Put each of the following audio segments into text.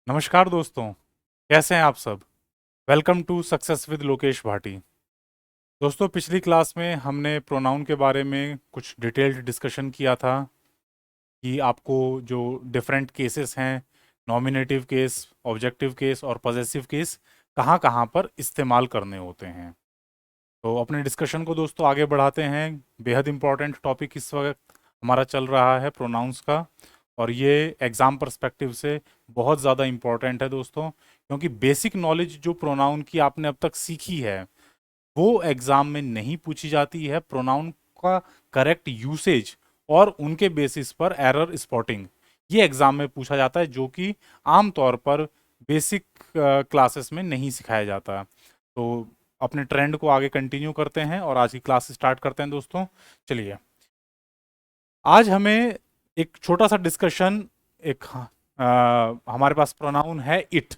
नमस्कार दोस्तों, कैसे हैं आप सब। Welcome to success with Lokesh Bhati. दोस्तों, पिछली क्लास में हमने प्रोनाउन के बारे में कुछ डिटेल्ड डिस्कशन किया था कि आपको जो डिफरेंट केसेस हैं, नॉमिनेटिव केस, ऑब्जेक्टिव केस और पॉजेसिव केस, कहाँ कहाँ पर इस्तेमाल करने होते हैं। तो अपने डिस्कशन को दोस्तों आगे बढ़ाते हैं। बेहद इंपॉर्टेंट टॉपिक इस वक्त हमारा चल रहा है प्रोनाउंस का, और ये एग्ज़ाम पर्सपेक्टिव से बहुत ज़्यादा इम्पॉर्टेंट है दोस्तों, क्योंकि बेसिक नॉलेज जो प्रोनाउन की आपने अब तक सीखी है वो एग्ज़ाम में नहीं पूछी जाती है। प्रोनाउन का करेक्ट यूसेज और उनके बेसिस पर एरर स्पॉटिंग, ये एग्ज़ाम में पूछा जाता है, जो कि आमतौर पर बेसिक क्लासेस में नहीं सिखाया जाता। तो अपने ट्रेंड को आगे कंटिन्यू करते हैं और आज की क्लास स्टार्ट करते हैं दोस्तों। चलिए, आज हमें एक छोटा सा डिस्कशन, एक हमारे पास प्रोनाउन है इट,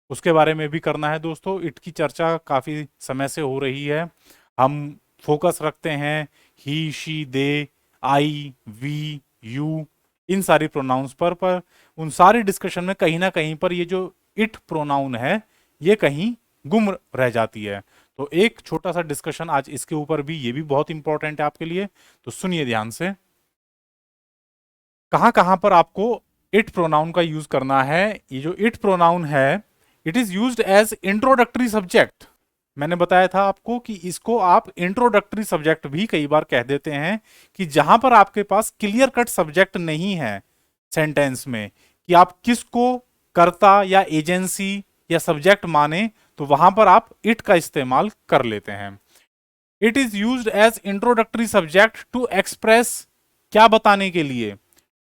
उसके बारे में भी करना है दोस्तों। इट की चर्चा काफ़ी समय से हो रही है। हम फोकस रखते हैं he, she, they, I, we, you, इन सारी प्रोनाउंस पर उन सारी डिस्कशन में कहीं ना कहीं पर ये जो इट प्रोनाउन है ये कहीं गुम रह जाती है। तो एक छोटा सा डिस्कशन आज इसके ऊपर भी, ये भी बहुत इंपॉर्टेंट है आपके लिए। तो सुनिए ध्यान से, कहाँ कहाँ पर आपको इट प्रोनाउन का यूज करना है। ये जो इट प्रोनाउन है, it is used as introductory subject. मैंने बताया था आपको कि इसको आप इंट्रोडक्टरी सब्जेक्ट भी कई बार कह देते हैं, कि जहां पर आपके पास क्लियर कट सब्जेक्ट नहीं है सेंटेंस में कि आप किसको कर्ता या एजेंसी या सब्जेक्ट माने, तो वहां पर आप इट का इस्तेमाल कर लेते हैं। It is used as introductory subject to express, क्या बताने के लिए,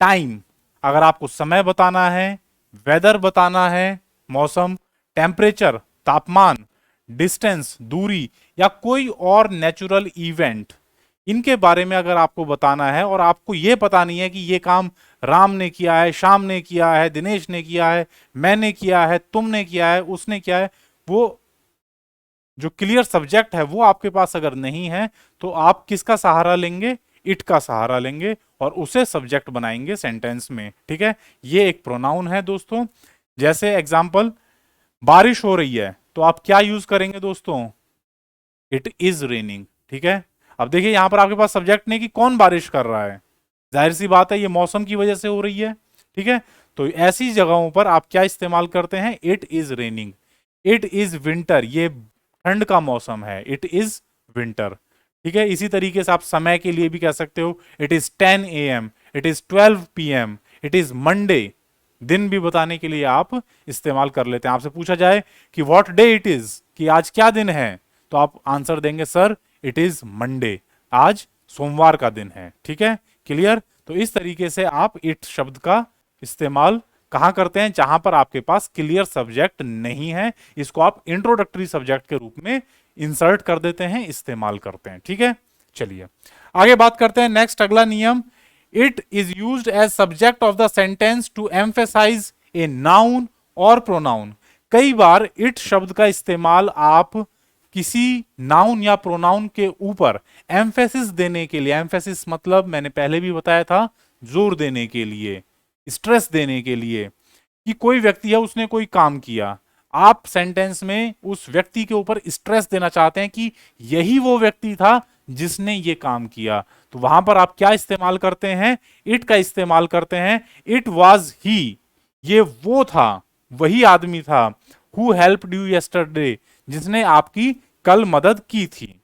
टाइम। अगर आपको समय बताना है, वेदर बताना है, मौसम, टेम्परेचर, तापमान, डिस्टेंस, दूरी, या कोई और नेचुरल इवेंट, इनके बारे में अगर आपको बताना है और आपको यह पता नहीं है कि यह काम राम ने किया है, श्याम ने किया है, दिनेश ने किया है, मैंने किया है, तुमने किया है, उसने किया है, वो जो क्लियर सब्जेक्ट है वो आपके पास अगर नहीं है, तो आप किसका सहारा लेंगे, इट का सहारा लेंगे और उसे सब्जेक्ट बनाएंगे सेंटेंस में। ठीक है, ये एक प्रोनाउन है दोस्तों। जैसे एग्जाम्पल, बारिश हो रही है तो आप क्या यूज करेंगे दोस्तों, इट इज रेनिंग। ठीक है, अब देखिए यहां पर आपके पास सब्जेक्ट नहीं कि कौन बारिश कर रहा है, जाहिर सी बात है ये मौसम की वजह से हो रही है। ठीक है, तो ऐसी जगहों पर आप क्या इस्तेमाल करते हैं, it is raining. It is winter, ये ठंड का मौसम है, इट इज विंटर। ठीक है, इसी तरीके से आप समय के लिए भी कह सकते हो, it is 10 AM, it is 12 PM, it is Monday. दिन भी बताने के लिए आप इस्तेमाल कर लेते हैं। आपसे पूछा जाए कि व्हाट डे इट इज, कि आज क्या दिन है, तो आप आंसर देंगे सर इट इज मंडे, आज सोमवार का दिन है। ठीक है, क्लियर। तो इस तरीके से आप इट शब्द का इस्तेमाल कहां करते हैं, जहां पर आपके पास क्लियर सब्जेक्ट नहीं है, इसको आप इंट्रोडक्टरी सब्जेक्ट के रूप में इंसर्ट कर देते हैं, इस्तेमाल करते हैं। ठीक है, चलिए आगे बात करते हैं। नेक्स्ट, अगला नियम, it is used as subject of the sentence to emphasise a noun और प्रोनाउन। कई बार इट शब्द का इस्तेमाल आप किसी नाउन या प्रोनाउन के ऊपर एम्फेसिस देने के लिए, एम्फेसिस मतलब मैंने पहले भी बताया था, जोर देने के लिए, स्ट्रेस देने के लिए, कि कोई व्यक्ति है उसने कोई काम किया, आप सेंटेंस में उस व्यक्ति के ऊपर स्ट्रेस देना चाहते हैं कि यही वो व्यक्ति था जिसने ये काम किया, तो वहां पर आप क्या इस्तेमाल करते हैं, इट का इस्तेमाल करते हैं। इट वॉज ही, ये वो था, वही आदमी था, हु हेल्प्ड यू यस्टरडे, जिसने आपकी कल मदद की थी।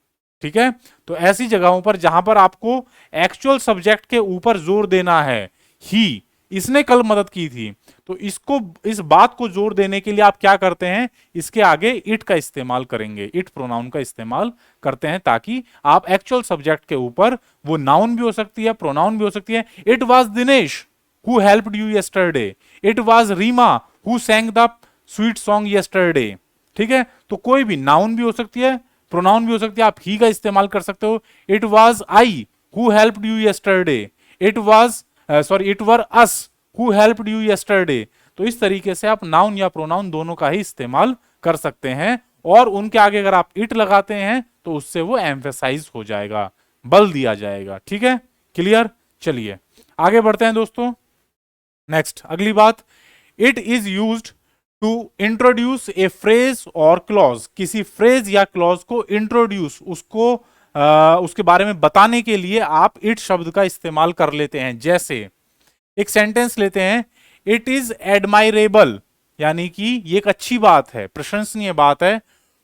ठीक है, तो ऐसी जगहों पर जहां पर आपको एक्चुअल सब्जेक्ट के ऊपर जोर देना है, ही, इसने कल मदद की थी, तो इसको, इस बात को जोर देने के लिए आप क्या करते हैं, इसके आगे इट का इस्तेमाल करेंगे, इट प्रोनाउन का इस्तेमाल करते हैं, ताकि आप एक्चुअल सब्जेक्ट के ऊपर, वो नाउन भी हो सकती है, प्रोनाउन भी हो सकती है। It was Dinesh who helped you yesterday, it was Reema who sang the sweet song yesterday. ठीक है, तो कोई भी नाउन भी हो सकती है, प्रोनाउन भी हो सकती है, आप ही का इस्तेमाल कर सकते हो। It was I who helped you yesterday, it was sorry it were us who helped you yesterday. तो इस तरीके से आप नाउन या प्रोनाउन दोनों का ही इस्तेमाल कर सकते हैं, और उनके आगे अगर आप इट लगाते हैं तो उससे वो एम्फेसाइज हो जाएगा, बल दिया जाएगा। ठीक है, क्लियर। चलिए आगे बढ़ते हैं दोस्तों। नेक्स्ट, अगली बात, it is used to introduce a phrase और क्लॉज, किसी फ्रेज या क्लॉज को इंट्रोड्यूस, उसको उसके बारे में बताने के लिए आप इट शब्द का इस्तेमाल कर लेते हैं। जैसे एक सेंटेंस लेते हैं, इट इज एडमायरेबल, यानी कि ये एक अच्छी बात है, प्रशंसनीय बात है,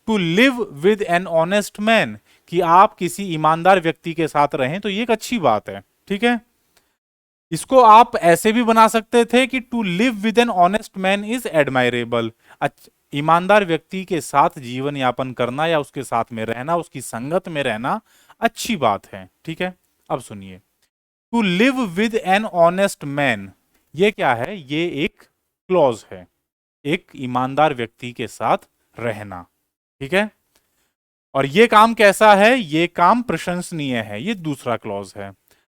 to live with an honest man, कि आप किसी ईमानदार व्यक्ति के साथ रहें, तो ये एक अच्छी बात है। ठीक है, इसको आप ऐसे भी बना सकते थे कि to live with an honest man is admirable, ईमानदार व्यक्ति के साथ जीवन यापन करना या उसके साथ में रहना, उसकी संगत में रहना अच्छी बात है। ठीक है, अब सुनिए, to live with an honest man, ये क्या है? ये एक क्लॉज है, एक ईमानदार व्यक्ति के साथ रहना। ठीक है, और ये काम कैसा है? ये काम प्रशंसनीय है, ये दूसरा क्लॉज है।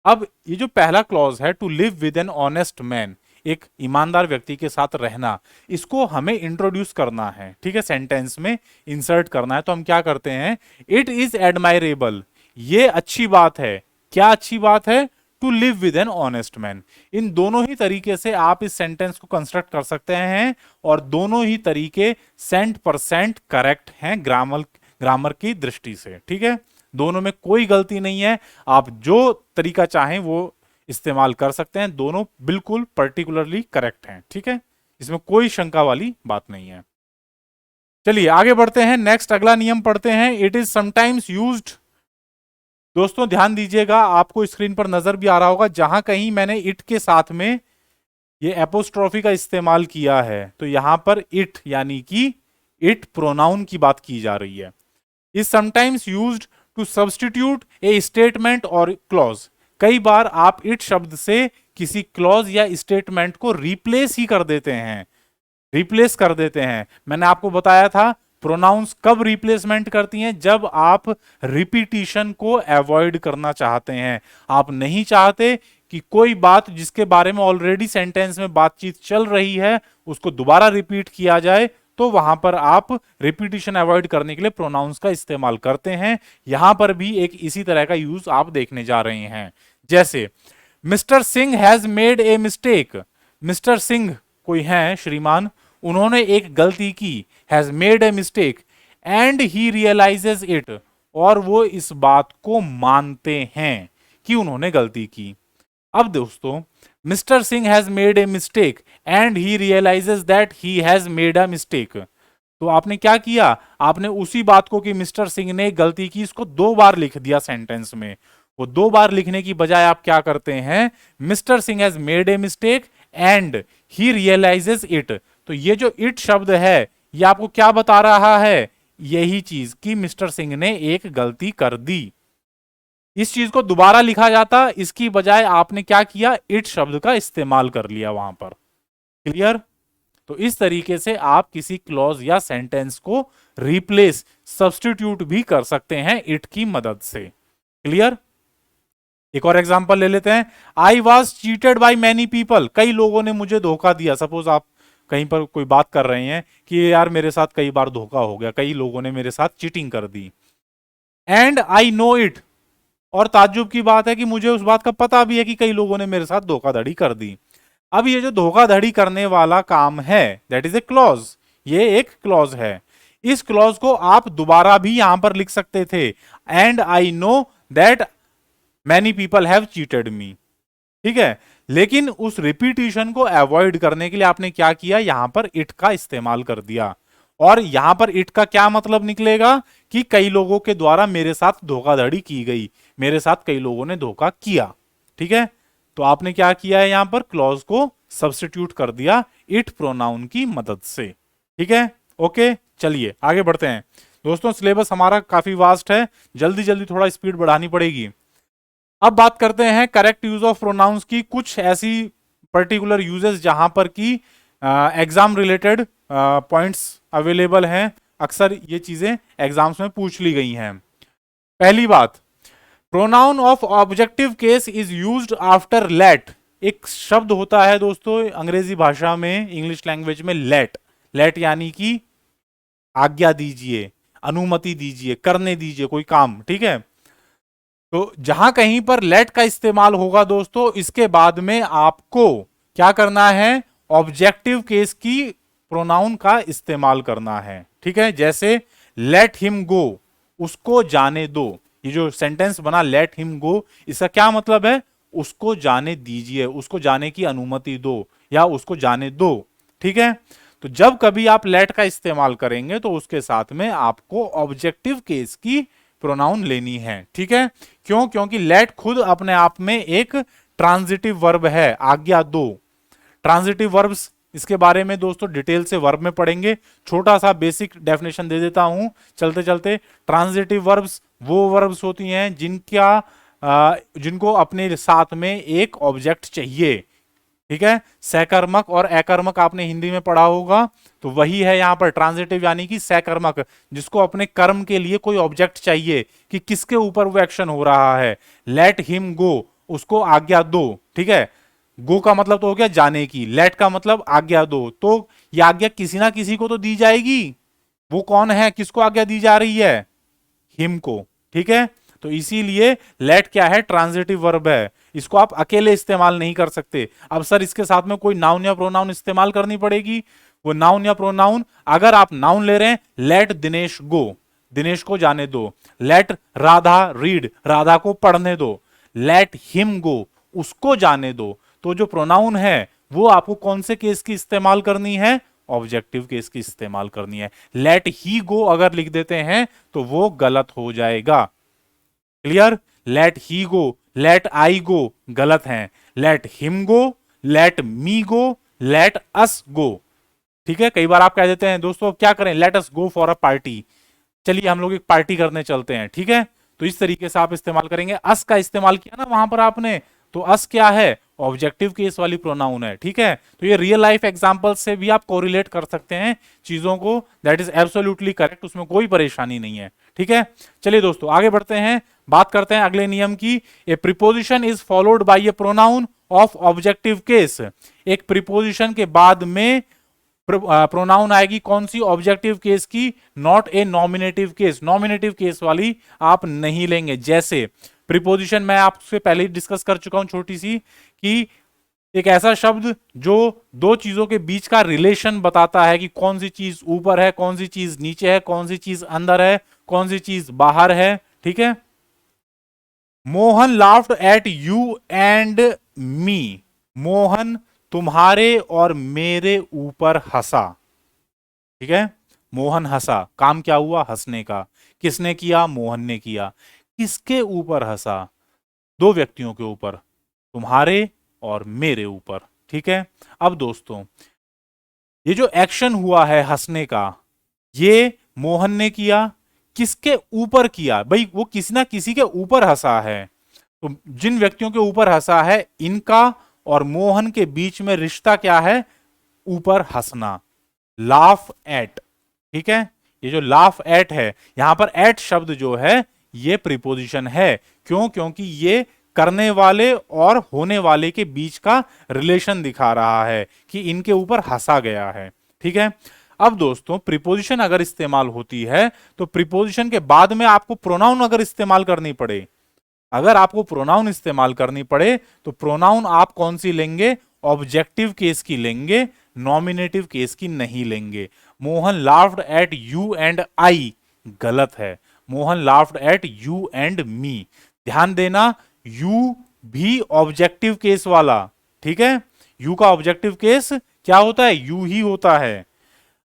अब ये जो पहला क्लॉज है, to live with an honest man, एक ईमानदार व्यक्ति के साथ रहना, इसको हमें इंट्रोड्यूस करना है। ठीक है, सेंटेंस में इंसर्ट करना है, तो हम क्या करते हैं? इट इज एडमायरेबल, ये अच्छी बात है। क्या अच्छी बात है? To live with an honest man. इन दोनों ही तरीके से आप इस सेंटेंस को कंस्ट्रक्ट कर सकते हैं, और दोनों ही तरीके 100% करेक्ट हैं ग्रामर की दृष्टि से। ठीक है, दोनों में कोई गलती नहीं है, आप जो तरीका चाहें वो इस्तेमाल कर सकते हैं, दोनों बिल्कुल पर्टिकुलरली करेक्ट हैं। ठीक है, इसमें कोई शंका वाली बात नहीं है। चलिए आगे बढ़ते हैं, नेक्स्ट अगला नियम पढ़ते हैं। इट इज समटाइम्स यूज्ड, दोस्तों ध्यान दीजिएगा, आपको स्क्रीन पर नजर भी आ रहा होगा, जहां कहीं मैंने इट के साथ में ये एपोस्ट्रोफी का इस्तेमाल किया है, तो यहां पर इट यानी कि इट प्रोनाउन की बात की जा रही है। Is sometimes used to substitute a statement और क्लॉज, कई बार आप इट शब्द से किसी क्लॉज या स्टेटमेंट को रिप्लेस ही कर देते हैं, रिप्लेस कर देते हैं। मैंने आपको बताया था प्रोनाउंस कब रिप्लेसमेंट करती हैं? जब आप रिपीटिशन को अवॉइड करना चाहते हैं, आप नहीं चाहते कि कोई बात जिसके बारे में ऑलरेडी सेंटेंस में बातचीत चल रही है उसको दोबारा रिपीट किया जाए, तो वहां पर आप रिपीटिशन अवॉइड करने के लिए प्रोनाउंस का इस्तेमाल करते हैं। यहां पर भी एक इसी तरह का यूज आप देखने जा रहे हैं। जैसे mister Singh has made a mistake, mister Singh कोई हैं श्रीमान, उन्होंने एक गलती की, has made a mistake and he realises it, और वो इस बात को मानते हैं कि उन्होंने गलती की। अब दोस्तों, mister Singh has made a mistake and he realises that he has made a mistake, तो आपने क्या किया? आपने उसी बात को कि मिस्टर सिंह ने गलती की, इसको 2 बार लिख दिया सेंटेंस में। वो 2 बार लिखने की बजाय आप क्या करते हैं? Mister Singh has made a mistake and he realises it, तो ये जो इट शब्द है ये आपको क्या बता रहा है? यही चीज कि मिस्टर सिंह ने एक गलती कर दी। इस चीज को दोबारा लिखा जाता, इसकी बजाय आपने क्या किया? इट शब्द का इस्तेमाल कर लिया वहां पर। क्लियर? तो इस तरीके से आप किसी क्लॉज या सेंटेंस को रिप्लेस, सब्स्टिट्यूट भी कर सकते हैं इट की मदद से। क्लियर? एक और एग्जांपल ले लेते हैं। I was cheated by many people, कई लोगों ने मुझे धोखा दिया। सपोज आप कहीं पर कोई बात कर रहे हैं कि यार मेरे साथ कई बार धोखा हो गया, कई लोगों ने मेरे साथ चीटिंग कर दी। एंड आई नो इट, और ताज्जुब की बात है कि मुझे उस बात का पता भी है कि कई लोगों ने मेरे साथ धोखाधड़ी कर दी। अब ये जो धोखाधड़ी करने वाला काम है, दैट इज ए क्लॉज, ये एक क्लॉज है। इस क्लॉज को आप दोबारा भी यहां पर लिख सकते थे, and I know that many people have cheated मी। ठीक है, लेकिन उस रिपीटिशन को अवॉइड करने के लिए आपने क्या किया? यहां पर इट का इस्तेमाल कर दिया, और यहां पर इट का क्या मतलब निकलेगा? कि कई लोगों के द्वारा मेरे साथ धोखाधड़ी की गई, मेरे साथ कई लोगों ने धोखा किया। ठीक है, तो आपने क्या किया है? यहां पर क्लॉज को सब्स्टिट्यूट कर दिया इट प्रोनाउन की मदद से। ठीक है, ओके, चलिए आगे बढ़ते हैं। दोस्तों सिलेबस हमारा काफी वास्ट है, जल्दी जल्दी थोड़ा स्पीड बढ़ानी पड़ेगी। अब बात करते हैं करेक्ट यूज ऑफ प्रोनाउंस की, कुछ ऐसी पर्टिकुलर यूजेस जहां पर की एग्जाम रिलेटेड पॉइंट्स अवेलेबल हैं, अक्सर ये चीजें एग्जाम्स में पूछ ली गई हैं। पहली बात, pronoun of objective case is used after let. एक शब्द होता है दोस्तों अंग्रेजी भाषा में, इंग्लिश लैंग्वेज में, लेट। लेट यानी कि आज्ञा दीजिए, अनुमति दीजिए, करने दीजिए कोई काम। ठीक है, तो जहां कहीं पर लेट का इस्तेमाल होगा दोस्तों, इसके बाद में आपको क्या करना है? ऑब्जेक्टिव केस की प्रोनाउन का इस्तेमाल करना है। ठीक है, जैसे लेट हिम गो, उसको जाने दो। ये जो सेंटेंस बना लेट हिम गो, इसका क्या मतलब है? उसको जाने दीजिए, उसको जाने की अनुमति दो या उसको जाने दो। ठीक है, तो जब कभी आप लेट का इस्तेमाल करेंगे तो उसके साथ में आपको ऑब्जेक्टिव केस की प्रोनाउन लेनी है। ठीक है, क्यों? क्योंकि लेट खुद अपने आप में एक ट्रांजिटिव वर्ब है, आज्ञा दो। ट्रांजिटिव वर्ब्स, इसके बारे में दोस्तों डिटेल से वर्ब में पढ़ेंगे। छोटा सा बेसिक डेफिनेशन दे देता हूं चलते चलते। ट्रांजिटिव वर्ब्स वो वर्ब्स होती हैं जिनको अपने साथ में एक ऑब्जेक्ट चाहिए। ठीक है, सकर्मक और अकर्मक आपने हिंदी में पढ़ा होगा, तो वही है यहां पर ट्रांजिटिव, यानी कि सकर्मक, जिसको अपने कर्म के लिए कोई ऑब्जेक्ट चाहिए कि किसके ऊपर वो एक्शन हो रहा है। लेट हिम गो, उसको आज्ञा दो। ठीक है, गो का मतलब तो हो गया जाने की, लेट का मतलब आज्ञा दो, तो ये आज्ञा किसी ना किसी को तो दी जाएगी। वो कौन है, किसको आज्ञा दी जा रही है? हिम को। ठीक है, तो इसीलिए लेट क्या है? ट्रांजिटिव वर्ब है, इसको आप अकेले इस्तेमाल नहीं कर सकते। अब सर इसके साथ में कोई नाउन या प्रोनाउन इस्तेमाल करनी पड़ेगी। वो नाउन या प्रोनाउन, अगर आप नाउन ले रहे हैं, लेट दिनेश गो, दिनेश को जाने दो। लेट राधा रीड, राधा को पढ़ने दो। लेट हिम गो, उसको जाने दो। तो जो प्रोनाउन है वो आपको कौन से केस की इस्तेमाल करनी है? ऑब्जेक्टिव केस की इस्तेमाल करनी है। लेट ही गो अगर लिख देते हैं तो वो गलत हो जाएगा। Clear? Let he go, let I go गलत है। Let him go, let me go, let us go. ठीक है, कई बार आप कह देते हैं दोस्तों क्या करें, late us go for a party, चलिए हम लोग एक पार्टी करने चलते हैं। ठीक है, तो इस तरीके से आप इस्तेमाल करेंगे। अस का इस्तेमाल किया ना वहां पर आपने, तो अस क्या है? ऑब्जेक्टिव केस वाली प्रोनाउन है। ठीक है, तो ये रियल लाइफ एग्जांपल से भी आप कोरिलेट कर सकते हैं चीजों को, दैट इज एब्सोल्युटली करेक्ट, उसमें कोई परेशानी नहीं है। ठीक है, चलिए दोस्तों आगे बढ़ते हैं, बात करते हैं अगले नियम की। ए preposition is followed by A pronoun of objective case. एक प्रीपोजिशन के बाद में प्रोनाउन आएगी कौन सी? ऑब्जेक्टिव केस की, not a nominative case. Nominative case वाली आप नहीं लेंगे। जैसे प्रीपोजिशन मैं आपसे पहले ही डिस्कस कर चुका हूं छोटी सी, कि एक ऐसा शब्द जो दो चीजों के बीच का रिलेशन बताता है कि कौन सी चीज ऊपर है, कौन सी चीज नीचे है, कौन सी चीज अंदर है, कौन सी चीज बाहर है। ठीक है, Mohan laughed eight you and me. Mohan तुम्हारे और मेरे ऊपर हंसा। ठीक है, मोहन हंसा, काम क्या हुआ? हंसने का। किसने किया? मोहन ने किया। किसके ऊपर हंसा? दो व्यक्तियों के ऊपर, तुम्हारे और मेरे ऊपर। ठीक है, अब दोस्तों ये जो एक्शन हुआ है हंसने का, ये मोहन ने किया। किसके ऊपर किया? भाई वो किसी ना किसी के ऊपर हंसा है। तो जिन व्यक्तियों के ऊपर हंसा है, इनका और मोहन के बीच में रिश्ता क्या है? ऊपर हंसना, लाफ एट। ठीक है, ये जो लाफ एट है, यहां पर एट शब्द जो है ये प्रीपोजिशन है। क्यों? क्योंकि ये करने वाले और होने वाले के बीच का रिलेशन दिखा रहा है कि इनके ऊपर हंसा गया है। ठीक है, अब दोस्तों प्रीपोजिशन अगर इस्तेमाल होती है तो प्रीपोजिशन के बाद में आपको प्रोनाउन अगर इस्तेमाल करनी पड़े, अगर आपको प्रोनाउन इस्तेमाल करनी पड़े तो प्रोनाउन आप कौन सी लेंगे? ऑब्जेक्टिव केस की लेंगे, नॉमिनेटिव केस की नहीं लेंगे। Mohan laughed eight you and I गलत है। Mohan laughed eight you and me. ध्यान देना, यू भी ऑब्जेक्टिव केस वाला। ठीक है, यू का ऑब्जेक्टिव केस क्या होता है? यू ही होता है।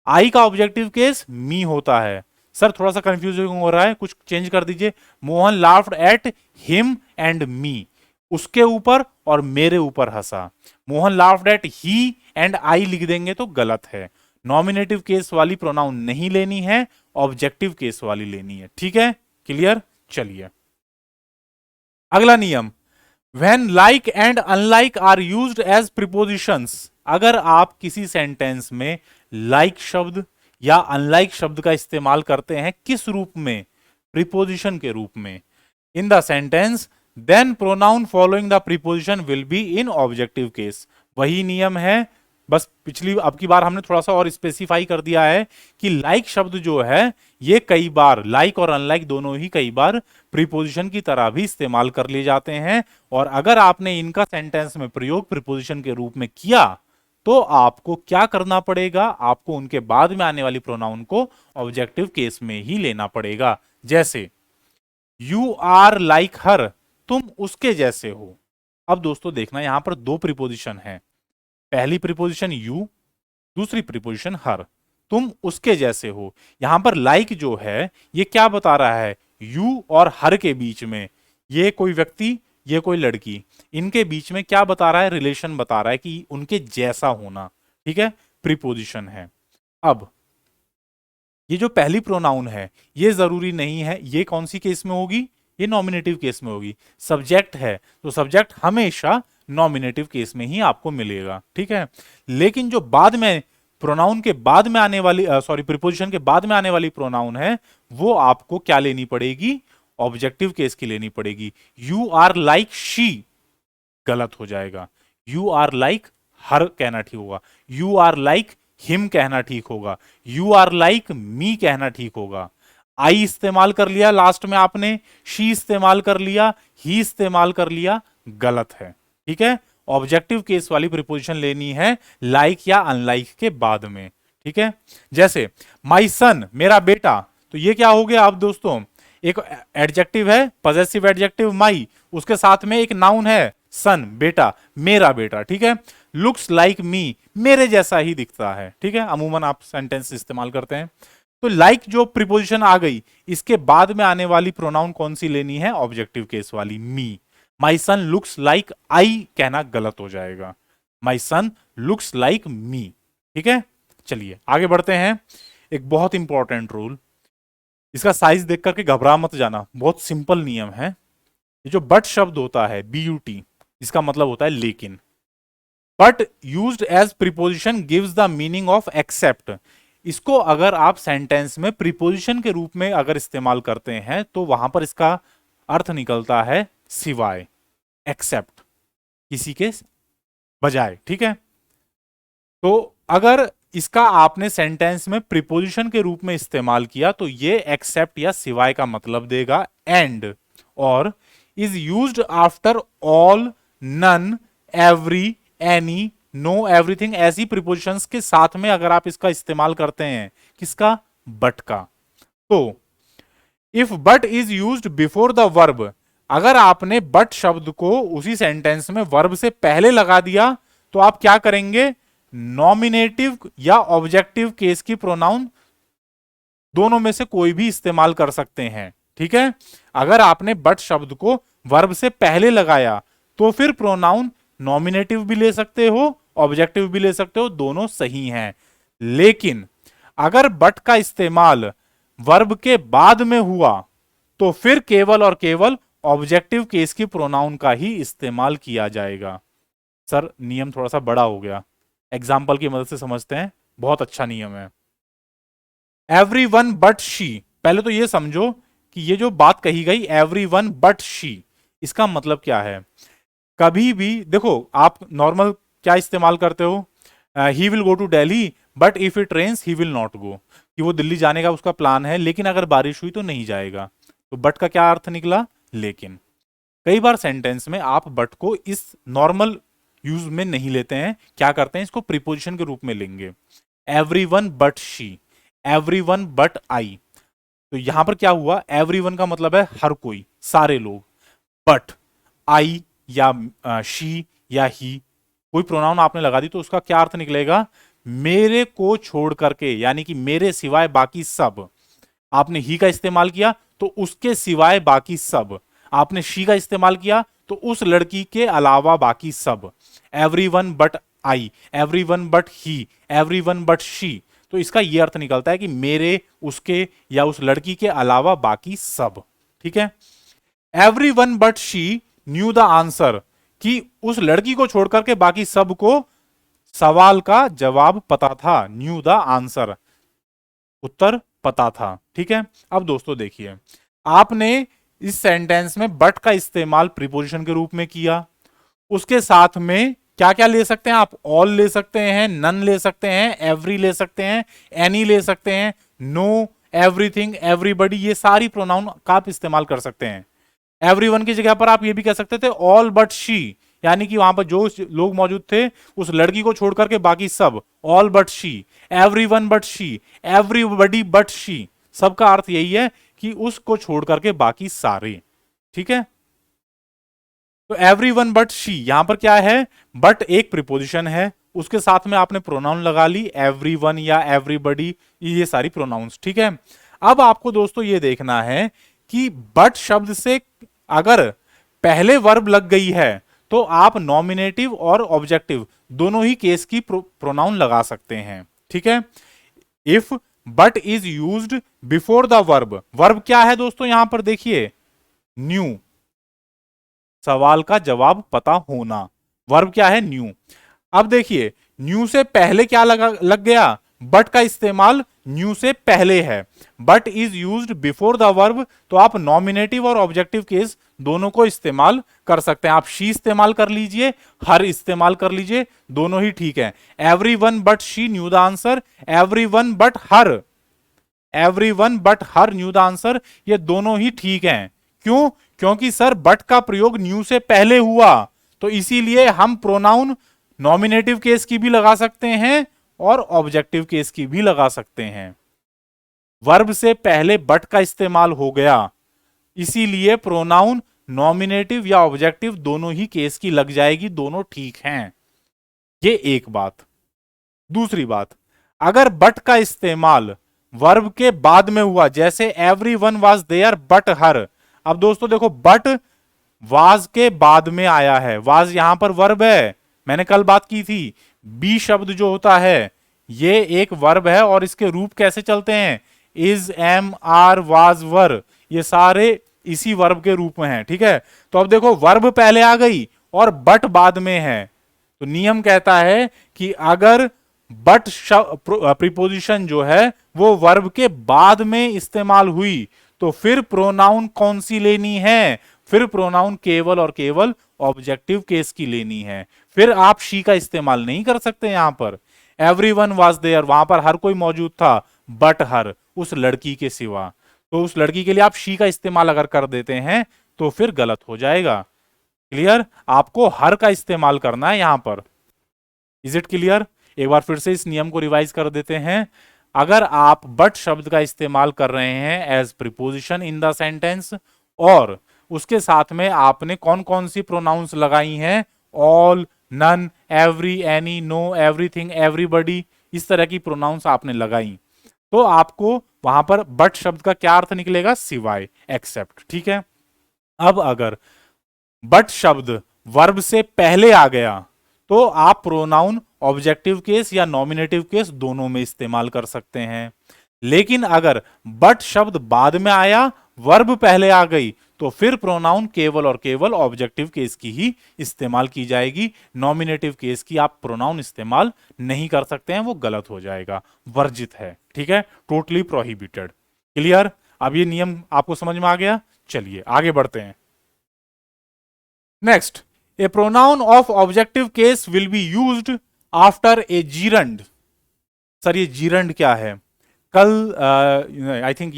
आई का ऑब्जेक्टिव केस मी होता है। सर थोड़ा सा कंफ्यूजिंग हो रहा है, कुछ चेंज कर दीजिए। Mohan laughed at him and me, उसके ऊपर और मेरे ऊपर हंसा। Mohan laughed at he and I लिख देंगे तो गलत है। नॉमिनेटिव केस वाली प्रोनाउन नहीं लेनी है, ऑब्जेक्टिव केस वाली लेनी है। ठीक है, क्लियर? चलिए अगला नियम, When like and unlike are used as prepositions, अगर आप किसी सेंटेंस में like शब्द या unlike शब्द का इस्तेमाल करते हैं, किस रूप में? प्रीपोजिशन के रूप में। In the sentence then pronoun following the preposition will be in objective case. वही नियम है, बस पिछली अब की बार हमने थोड़ा सा और स्पेसिफाई कर दिया है कि लाइक शब्द जो है ये कई बार, लाइक और अनलाइक दोनों ही कई बार प्रीपोजिशन की तरह भी इस्तेमाल कर लिए जाते हैं। और अगर आपने इनका सेंटेंस में प्रयोग प्रीपोजिशन के रूप में किया तो आपको क्या करना पड़ेगा, आपको उनके बाद में आने वाली प्रोनाउन को ऑब्जेक्टिव केस में ही लेना पड़ेगा। जैसे यू आर लाइक हर, तुम उसके जैसे हो। अब दोस्तों देखना, यहां पर दो प्रीपोजिशन है, पहली प्रीपोजिशन यू, दूसरी प्रीपोजिशन हर। तुम उसके जैसे हो, यहां पर लाइक जो है ये क्या बता रहा है, यू और हर के बीच में, ये कोई व्यक्ति, ये कोई लड़की, इनके बीच में क्या बता रहा है, रिलेशन बता रहा है कि उनके जैसा होना। ठीक है, प्रीपोजिशन है। अब ये जो पहली प्रोनाउन है ये जरूरी नहीं है, ये कौन सी केस में होगी, ये नॉमिनेटिव केस में होगी। सब्जेक्ट है तो सब्जेक्ट हमेशा नॉमिनेटिव केस में ही आपको मिलेगा। ठीक है, लेकिन जो बाद में प्रोनाउन के बाद में आने वाली प्रीपोजिशन के बाद में आने वाली प्रोनाउन है, वो आपको क्या लेनी पड़ेगी, ऑब्जेक्टिव केस की लेनी पड़ेगी। यू आर लाइक शी गलत हो जाएगा, यू आर लाइक हर कहना ठीक होगा, यू आर लाइक हिम कहना ठीक होगा, यू आर लाइक मी कहना ठीक होगा। आई इस्तेमाल कर लिया लास्ट में आपने, शी इस्तेमाल कर लिया, ही इस्तेमाल कर लिया, गलत है। ठीक है, ऑब्जेक्टिव केस वाली प्रीपोजिशन लेनी है लाइक या अनलाइक के बाद में। ठीक है, जैसे माई सन, मेरा बेटा, तो ये क्या हो गया अब दोस्तों, एक एडजेक्टिव है पॉजेसिव एडजेक्टिव माई, उसके साथ में एक नाउन है सन, बेटा, मेरा बेटा। ठीक है, लुक्स लाइक मी, मेरे जैसा ही दिखता है। ठीक है, अमूमन आप सेंटेंस इस्तेमाल करते हैं। तो लाइक जो प्रीपोजिशन आ गई, इसके बाद में आने वाली प्रोनाउन कौन सी लेनी है, ऑब्जेक्टिव केस वाली, मी। माई सन लुक्स लाइक आई कहना गलत हो जाएगा, माई सन लुक्स लाइक मी। ठीक है, चलिए आगे बढ़ते हैं। एक बहुत इंपॉर्टेंट रूल, इसका साइज देख करके घबरा मत जाना, बहुत सिंपल नियम है। ये जो बट शब्द होता है, BUT, इसका मतलब होता है लेकिन। But used as preposition gives the meaning of except. इसको अगर आप सेंटेंस में प्रीपोजिशन के रूप में अगर इस्तेमाल करते हैं तो वहां पर इसका अर्थ निकलता है सिवाय, एक्सेप्ट, किसी के बजाय। ठीक है, तो अगर इसका आपने सेंटेंस में प्रीपोजिशन के रूप में इस्तेमाल किया तो ये एक्सेप्ट या सिवाय का मतलब देगा। एंड और is used after all, none, every, any, no, everything, ऐसी प्रीपोजिशंस के साथ में अगर आप इसका इस्तेमाल करते हैं, किसका, बट का। तो if but is used before the verb, अगर आपने बट शब्द को उसी सेंटेंस में वर्ब से पहले लगा दिया तो आप क्या करेंगे, नॉमिनेटिव या ऑब्जेक्टिव केस की प्रोनाउन दोनों में से कोई भी इस्तेमाल कर सकते हैं। ठीक है, अगर आपने बट शब्द को वर्ब से पहले लगाया तो फिर प्रोनाउन नॉमिनेटिव भी ले सकते हो, ऑब्जेक्टिव भी ले सकते हो, दोनों सही हैं। लेकिन अगर बट का इस्तेमाल वर्ब के बाद में हुआ तो फिर केवल और केवल ऑब्जेक्टिव केस की प्रोनाउन का ही इस्तेमाल किया जाएगा। सर नियम थोड़ा सा बड़ा हो गया, एग्जाम्पल की मदद से समझते हैं, बहुत अच्छा नियम है। एवरीवन बट शी, पहले तो ये समझो कि ये जो बात कही गई एवरीवन बट शी, इसका मतलब क्या है। कभी भी देखो, आप नॉर्मल क्या इस्तेमाल करते हो, he will go to Delhi but if it rains he will not go, कि वो दिल्ली जाने का उसका प्लान है लेकिन अगर बारिश हुई तो नहीं जाएगा। तो बट का क्या अर्थ निकला, लेकिन। कई बार सेंटेंस में आप बट को इस नॉर्मल यूज में नहीं लेते हैं, क्या करते हैं, इसको प्रीपोजिशन के रूप में लेंगे। Everyone but she, everyone but I, तो यहां पर क्या हुआ, एवरीवन का मतलब है हर कोई, सारे लोग, बट आई या शी या ही कोई प्रोनाउन आपने लगा दी तो उसका क्या अर्थ निकलेगा, मेरे को छोड़ करके, यानी कि मेरे सिवाय बाकी सब। आपने ही का इस्तेमाल किया तो उसके सिवाय बाकी सब, आपने शी का इस्तेमाल किया तो उस लड़की के अलावा बाकी सब। Everyone but I, everyone but he, everyone but she, तो इसका यह अर्थ निकलता है कि मेरे, उसके या उस लड़की के अलावा बाकी सब। ठीक है, everyone but she knew the answer, कि उस लड़की को छोड़कर के बाकी सबको सवाल का जवाब पता था, न्यू द आंसर, उत्तर पता था। ठीक है, अब दोस्तों देखिए, आपने इस सेंटेंस में बट का इस्तेमाल प्रीपोजिशन के रूप में किया, उसके साथ में क्या क्या ले सकते हैं आप, ऑल ले सकते हैं, नन ले सकते हैं, एवरी ले सकते हैं, एनी ले सकते हैं, नो, एवरीथिंग, एवरीबडी, ये सारी प्रोनाउन का आप इस्तेमाल कर सकते हैं। एवरीवन की जगह पर आप ये भी कह सकते थे ऑल बट शी, यानी कि वहां पर जो लोग मौजूद थे उस लड़की को छोड़ करके बाकी सब, all but she, everyone but she, everybody but she, सबका अर्थ यही है कि उसको छोड़ करके बाकी सारे। ठीक है, तो एवरीवन बट शी यहां पर क्या है, बट एक प्रीपोजिशन है, उसके साथ में आपने प्रोनाउन लगा ली एवरीवन या एवरीबडी, ये सारी प्रोनाउंस। ठीक है, अब आपको दोस्तों ये देखना है कि बट शब्द से अगर पहले वर्ब लग गई है तो आप नॉमिनेटिव और ऑब्जेक्टिव दोनों ही केस की प्रोनाउन लगा सकते हैं। ठीक है, if but is used before the verb, verb क्या है दोस्तों यहां पर देखिए, न्यू, सवाल का जवाब पता होना, वर्ब क्या है, न्यू। अब देखिए न्यू से पहले क्या लग गया, बट का इस्तेमाल न्यू से पहले है, but is used before the verb, तो आप नॉमिनेटिव और ऑब्जेक्टिव केस दोनों को इस्तेमाल कर सकते हैं। आप शी इस्तेमाल कर लीजिए, हर इस्तेमाल कर लीजिए, दोनों ही ठीक है। Everyone but she knew the answer, everyone but her, everyone but her new the answer, ये दोनों ही ठीक हैं। क्यों, क्योंकि सर बट का प्रयोग न्यू से पहले हुआ, तो इसीलिए हम प्रोनाउन नॉमिनेटिव केस की भी लगा सकते हैं और ऑब्जेक्टिव केस की भी लगा सकते हैं। वर्ब से पहले बट का इस्तेमाल हो गया, इसीलिए प्रोनाउन नॉमिनेटिव या ऑब्जेक्टिव दोनों ही केस की लग जाएगी, दोनों ठीक हैं। ये एक बात। दूसरी बात, अगर बट का इस्तेमाल वर्ब के बाद में हुआ, जैसे एवरीवन वाज देयर बट हर, अब दोस्तों देखो बट वाज के बाद में आया है, वाज यहां पर वर्ब है, मैंने कल बात की थी, बी शब्द जो होता है ये एक वर्ब है और इसके रूप कैसे चलते हैं, इज, एम, आर, वाज, वर, ये सारे इसी वर्ब के रूप में हैं। ठीक है, तो अब देखो वर्ब पहले आ गई और बट बाद में है, तो नियम कहता है कि अगर बट प्रीपोजिशन जो है वो वर्ब के बाद में इस्तेमाल हुई तो फिर प्रोनाउन कौन सी लेनी है, फिर प्रोनाउन केवल और केवल ऑब्जेक्टिव केस की लेनी है। फिर आप शी का इस्तेमाल नहीं कर सकते। यहां पर एवरीवन वाज देयर, वहां पर हर कोई मौजूद था, बट हर, उस लड़की के सिवा, तो उस लड़की के लिए आप शी का इस्तेमाल अगर कर देते हैं तो फिर गलत हो जाएगा। क्लियर, आपको हर का इस्तेमाल करना है यहां पर। Is it clear? एक बार फिर से इस नियम को रिवाइज कर देते हैं। अगर आप बट शब्द का इस्तेमाल कर रहे हैं as preposition in the sentence और उसके साथ में आपने कौन कौन सी प्रोनाउंस लगाई हैं, all, none, every, any, no, everything, everybody, इस तरह की प्रोनाउंस आपने लगाई, तो आपको वहां पर बट शब्द का क्या अर्थ निकलेगा, सिवाय, एक्सेप्ट। ठीक है, अब अगर बट शब्द वर्ब से पहले आ गया तो आप प्रोनाउन ऑब्जेक्टिव केस या नॉमिनेटिव केस दोनों में इस्तेमाल कर सकते हैं। लेकिन अगर बट शब्द बाद में आया, वर्ब पहले आ गई, तो फिर प्रोनाउन केवल और केवल ऑब्जेक्टिव केस की ही इस्तेमाल की जाएगी। नॉमिनेटिव केस की आप प्रोनाउन इस्तेमाल नहीं कर सकते हैं, वो गलत हो जाएगा, वर्जित है। ठीक है, टोटली प्रोहिबिटेड। क्लियर? अब ये नियम आपको समझ में आ गया। चलिए आगे बढ़ते हैं। Next, A pronoun of objective case will be used after a gerund. Sir ये जीरंड क्या है? कल आई थिंक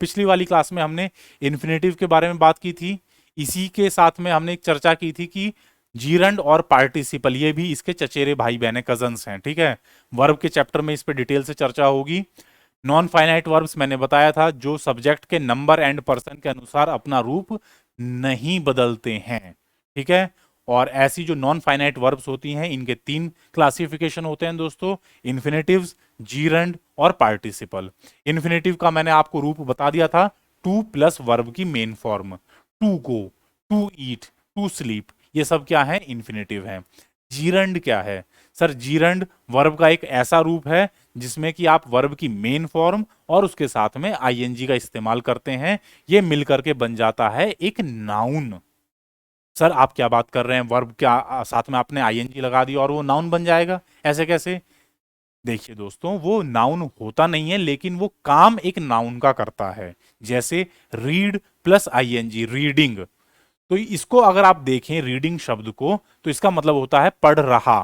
पिछली वाली क्लास में हमने इन्फिनेटिव के बारे में बात की थी, इसी के साथ में हमने एक चर्चा की थी कि जीरंड और पार्टिसिपल ये भी इसके चचेरे भाई बहने, कजन्स हैं। ठीक है, वर्ब के चैप्टर में इस पे डिटेल से चर्चा होगी। नॉन फाइनाइट वर्ब्स मैंने बताया था जो सब्जेक्ट के नंबर एंड पर्सन के अनुसार अपना रूप नहीं बदलते हैं। ठीक है, और ऐसी जो नॉन फाइनाइट वर्ब्स होती हैं इनके 3 क्लासिफिकेशन होते हैं दोस्तों, इन्फिनेटिव्स, जीरंड और पार्टिसिपल। इन्फिनेटिव का मैंने आपको रूप बता दिया था, टू प्लस वर्ब की main form, to go, to eat, to sleep, ये सब क्या है, इन्फिनेटिव है। जीरंड क्या है? सर जीरंड वर्ब का एक ऐसा रूप है जिसमें कि आप वर्ब की मेन फॉर्म और उसके साथ में आईएनजी का इस्तेमाल करते हैं, ये मिलकर के बन जाता है एक नाउन। सर आप क्या बात कर रहे हैं, वर्ब क्या साथ में आपने आईएनजी लगा दी और वो नाउन बन जाएगा, ऐसे कैसे? देखिए दोस्तों, वो नाउन होता नहीं है लेकिन वो काम एक नाउन का करता है। जैसे रीड प्लस आईएनजी, रीडिंग, तो इसको अगर आप देखें रीडिंग शब्द को तो इसका मतलब होता है पढ़ रहा।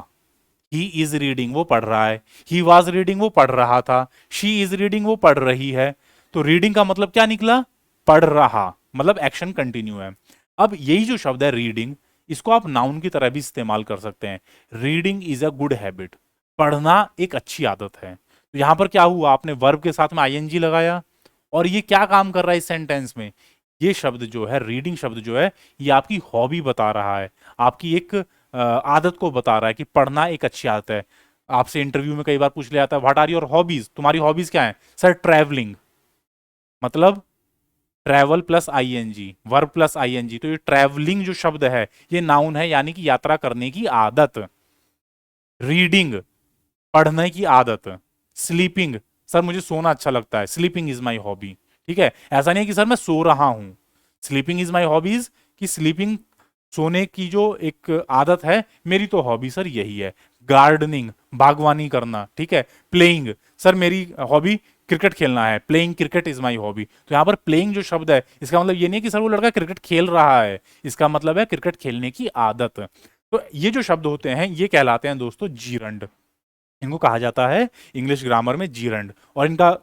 ही इज रीडिंग, वो पढ़ रहा है। ही वॉज रीडिंग, वो पढ़ रहा था। शी इज रीडिंग, वो पढ़ रही है। तो रीडिंग का मतलब क्या निकला, पढ़ रहा, मतलब एक्शन कंटिन्यू है। अब यही जो शब्द है रीडिंग, इसको आप नाउन की तरह भी इस्तेमाल कर सकते हैं। Reading is a good habit, पढ़ना एक अच्छी आदत है। तो यहां पर क्या हुआ, आपने वर्ब के साथ में आईएनजी लगाया, और ये क्या काम कर रहा है इस सेंटेंस में, ये शब्द जो है, रीडिंग शब्द जो है, ये आपकी हॉबी बता रहा है, आपकी एक आदत को बता रहा है कि पढ़ना एक अच्छी आदत है। आपसे इंटरव्यू में कई बार पूछ लिया जाता है व्हाट आर योर हॉबीज, तुम्हारी हॉबीज क्या है, सर ट्रैवलिंग, मतलब travel plus I N G, verb plus I N G, तो ये ट्रैवलिंग जो शब्द है ये नाउन है, यानी कि यात्रा करने की आदत। रीडिंग, पढ़ने की आदत। स्लीपिंग, सर मुझे सोना अच्छा लगता है, स्लीपिंग इज माई हॉबी। ठीक है, ऐसा नहीं है कि सर मैं सो रहा हूं, स्लीपिंग इज माई हॉबीज, कि स्लीपिंग, सोने की जो एक आदत है, मेरी तो हॉबी सर यही है। गार्डनिंग, बागवानी करना। ठीक है, प्लेइंग, सर मेरी हॉबी क्रिकेट खेलना है, playing cricket is my hobby. तो यहां पर प्लेइंग जो शब्द है, इसका मतलब ये नहीं कि सर वो लड़का क्रिकेट खेल रहा है, इसका मतलब है क्रिकेट खेलने की आदत। तो ये जो शब्द होते हैं ये कहलाते हैं दोस्तों जीरंड, इनको कहा जाता है इंग्लिश ग्रामर में जीरंड। और इनका